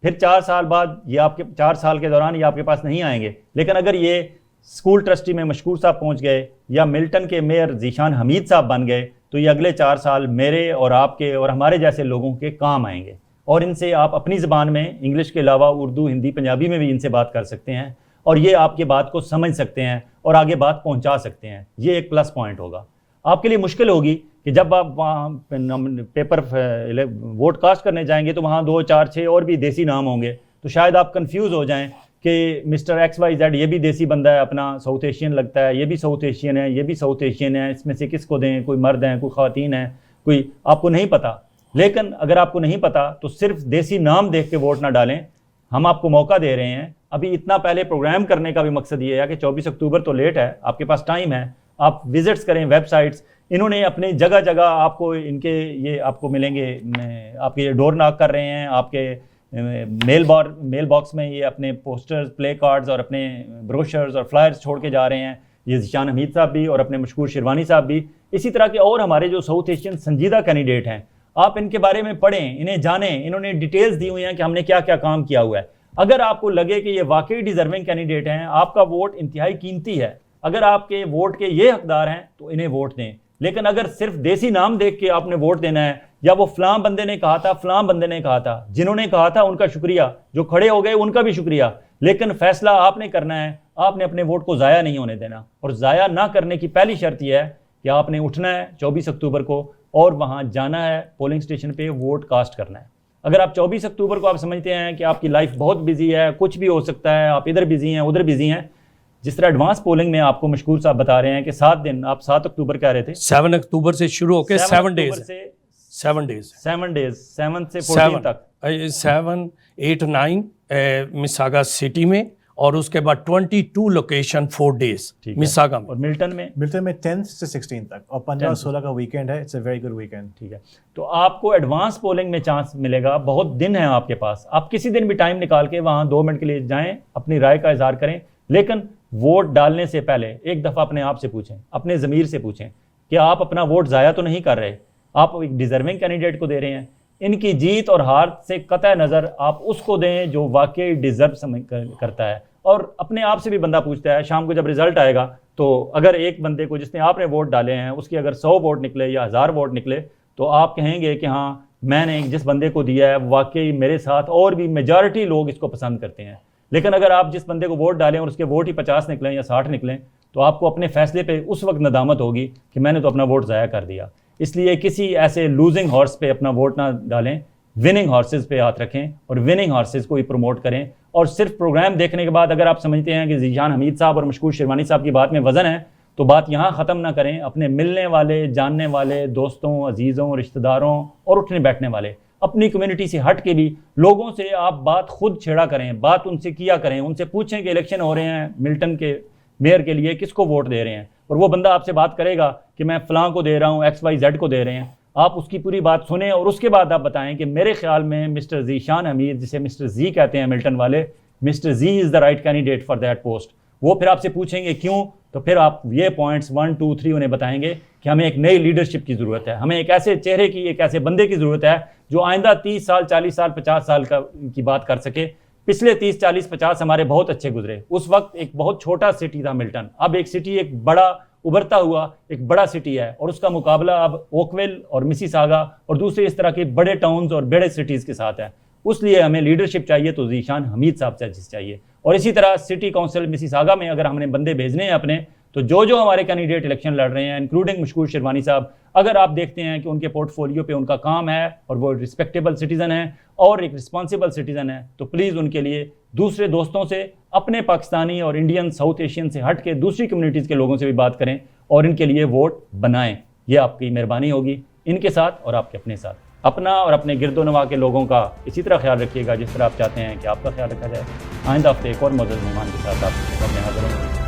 پھر 4 سال بعد یہ آپ کے 4 سال کے دوران یہ آپ کے پاس نہیں آئیں گے. لیکن اگر یہ اسکول ٹرسٹی میں مشکور صاحب پہنچ گئے, یا ملٹن کے میئر ذیشان حمید صاحب بن گئے, تو یہ اگلے 4 سال میرے اور آپ کے اور ہمارے جیسے لوگوں کے کام آئیں گے. اور ان سے آپ اپنی زبان میں, انگلش کے علاوہ اردو, ہندی, پنجابی میں بھی ان سے بات کر سکتے ہیں, اور یہ آپ کی بات کو سمجھ سکتے ہیں اور آگے بات پہنچا سکتے ہیں. یہ ایک پلس پوائنٹ ہوگا. آپ کے لیے مشکل ہوگی کہ جب آپ وہاں پیپر ووٹ کاسٹ کرنے جائیں گے تو وہاں 2, 4, 6 اور بھی دیسی نام ہوں گے, تو شاید آپ کنفیوز ہو جائیں کہ مسٹر ایکس وائی زیڈ یہ بھی دیسی بندہ ہے, اپنا ساؤتھ ایشین لگتا ہے, یہ بھی ساؤتھ ایشین ہے, یہ بھی ساؤتھ ایشین ہے, اس میں سے کس کو دیں, کوئی مرد ہیں, کوئی خواتین ہیں, کوئی آپ کو نہیں پتہ. لیکن اگر آپ کو نہیں پتہ تو صرف دیسی نام دیکھ کے ووٹ نہ ڈالیں. ہم آپ کو موقع دے رہے ہیں. ابھی اتنا پہلے پروگرام کرنے کا بھی مقصد یہ ہے کہ 24 اکتوبر تو لیٹ ہے, آپ کے پاس ٹائم ہے, آپ وزٹس کریں ویب سائٹس. انہوں نے اپنی جگہ جگہ آپ کو ان کے یہ آپ کو ملیں گے, آپ کے ڈور ناک کر رہے ہیں, آپ کے میل باکس میں یہ اپنے پوسٹرز, پلے کارڈز اور اپنے بروشرز اور فلائرز چھوڑ کے جا رہے ہیں. یہ ذیشان حمید صاحب بھی اور اپنے مشکور شیروانی صاحب بھی, اسی طرح کے اور ہمارے جو ساؤتھ ایشین سنجیدہ کینڈیڈیٹ ہیں, آپ ان کے بارے میں پڑھیں, انہیں جانیں. انہوں نے ڈیٹیلز دی ہوئی ہیں کہ ہم نے کیا کیا کام کیا ہوا ہے. اگر آپ کو لگے کہ یہ واقعی ڈیزرونگ کینڈیڈیٹ ہیں, آپ کا ووٹ انتہائی قیمتی ہے, اگر آپ کے ووٹ کے یہ حقدار ہیں تو انہیں ووٹ دیں. لیکن اگر صرف دیسی نام دیکھ کے آپ نے ووٹ دینا ہے, یا وہ فلاں بندے نے کہا تھا, فلاں بندے نے کہا تھا, جنہوں نے کہا تھا ان کا شکریہ, جو کھڑے ہو گئے ان کا بھی شکریہ, لیکن فیصلہ آپ نے کرنا ہے. آپ نے اپنے ووٹ کو ضائع نہیں ہونے دینا, اور ضائع نہ کرنے کی پہلی شرط یہ ہے کہ آپ نے اٹھنا ہے 24 اکتوبر کو اور وہاں جانا ہے, پولنگ اسٹیشن پہ ووٹ کاسٹ کرنا ہے. اگر آپ 24 اکتوبر کو آپ سمجھتے ہیں کہ آپ کی لائف بہت بزی ہے, کچھ بھی ہو سکتا ہے, آپ ادھر بزی ہیں, ادھر بزی ہیں, جس طرح ایڈوانس پولنگ میں آپ کو مشکور صاحب بتا رہے ہیں کہ 7 دن, آپ 7 اکتوبر کہہ رہے تھے, 7 اکتوبر سے شروع ہو کے 7 ڈیز, 7 ڈیز, 7 سے 14 تک, 7, 8, 9 مساگا سٹی میں, اور اس کے بعد 22 لوکیشن 4 ڈیز مساگا میں, اور ملٹن میں 10 سے 16 تک, اور 15 16 کا ویکینڈ ہے. It's a very good weekend. ٹھیک ہے, تو آپ کو ایڈوانس پولنگ میں چانس ملے گا. بہت دن ہیں آپ کے پاس, آپ کسی دن بھی ٹائم نکال کے وہاں 2 منٹ کے لیے جائیں, اپنی رائے کا اظہار کریں. لیکن ووٹ ڈالنے سے پہلے ایک دفعہ اپنے آپ سے پوچھیں, اپنے ضمیر سے پوچھیں کہ آپ اپنا ووٹ ضائع تو نہیں کر رہے. آپ ایک ڈیزرونگ کینڈیڈیٹ کو دے رہے ہیں. ان کی جیت اور ہار سے قطع نظر آپ اس کو دیں جو واقعی ڈیزرو کرتا ہے. اور اپنے آپ سے بھی بندہ پوچھتا ہے, شام کو جب رزلٹ آئے گا تو اگر ایک بندے کو جس نے آپ نے ووٹ ڈالے ہیں اس کی اگر 100 ووٹ نکلے یا 1000 ووٹ نکلے, تو آپ کہیں گے کہ ہاں میں نے جس بندے کو دیا ہے واقعی میرے ساتھ اور بھی میجارٹی لوگ اس کو پسند کرتے ہیں. لیکن اگر آپ جس بندے کو ووٹ ڈالیں اور اس کے ووٹ ہی 50 نکلیں یا 60 نکلیں, تو آپ کو اپنے فیصلے پہ اس وقت ندامت ہوگی کہ میں نے تو اپنا ووٹ ضائع کر دیا. اس لیے کسی ایسے لوزنگ ہارس پہ اپنا ووٹ نہ ڈالیں, وننگ ہارسز پہ ہاتھ رکھیں اور وننگ ہارسز کو ہی پروموٹ کریں. اور صرف پروگرام دیکھنے کے بعد اگر آپ سمجھتے ہیں کہ ذیشان حمید صاحب اور مشکور شیروانی صاحب کی بات میں وزن ہے, تو بات یہاں ختم نہ کریں. اپنے ملنے والے, جاننے والے دوستوں, عزیزوں, رشتہ داروں اور اٹھنے بیٹھنے والے, اپنی کمیونٹی سے ہٹ کے بھی لوگوں سے آپ بات خود چھیڑا کریں, بات ان سے کیا کریں. ان سے پوچھیں کہ الیکشن ہو رہے ہیں ملٹن کے میئر کے لیے, کس کو ووٹ دے رہے ہیں, اور وہ بندہ آپ سے بات کرے گا کہ میں فلاں کو دے رہا ہوں, ایکس وائی زیڈ کو دے رہے ہیں. آپ اس کی پوری بات سنیں اور اس کے بعد آپ بتائیں کہ میرے خیال میں مسٹر ذیشان حمید, جسے مسٹر زی کہتے ہیں ملٹن والے, mister Z is the right candidate for that post. وہ پھر آپ سے پوچھیں گے کیوں, تو پھر آپ یہ پوائنٹس 1 2 3 انہیں بتائیں گے کہ ہمیں ایک نئی لیڈرشپ کی ضرورت ہے, ہمیں ایک ایسے چہرے کی, ایک ایسے بندے کی ضرورت ہے جو آئندہ 30 سال, 40 سال, 50 سال کی بات کر سکے. پچھلے 30 40 50 ہمارے بہت اچھے گزرے. اس وقت ایک بہت چھوٹا سٹی تھا ملٹن, اب ایک سٹی ایک بڑا ابھرتا ہوا ایک بڑا سٹی ہے, اور اس کا مقابلہ اب اوکویل اور مسیساگا اور دوسرے اس طرح کے بڑے ٹاؤنز اور بڑے سٹیز کے ساتھ ہے. اس لیے ہمیں لیڈرشپ چاہیے تو ذیشان حمید صاحب سے چاہیے. اور اسی طرح سٹی کونسل مسیساگا میں اگر ہم نے بندے بھیجنے ہیں اپنے, تو جو ہمارے کینڈیڈیٹ الیکشن لڑ رہے ہیں انکلوڈنگ مشکور شیروانی صاحب, اگر آپ دیکھتے ہیں کہ ان کے پورٹ فولیو پہ ان کا کام ہے اور وہ رسپیکٹیبل سٹیزن ہیں اور ایک رسپانسیبل سٹیزن ہے, تو پلیز ان کے لیے دوسرے دوستوں سے, اپنے پاکستانی اور انڈین ساؤتھ ایشین سے ہٹ کے دوسری کمیونٹیز کے لوگوں سے بھی بات کریں اور ان کے لیے ووٹ بنائیں. یہ آپ کی مہربانی ہوگی ان کے ساتھ اور آپ کے اپنے ساتھ. اپنا اور اپنے گرد و نواح کے لوگوں کا اسی طرح خیال رکھیے گا جس طرح آپ چاہتے ہیں کہ آپ کا خیال رکھا جائے. آئندہ ہفتے ایک اور معزز مہمان کے ساتھ آپ سامنے حاضر ہوں گے.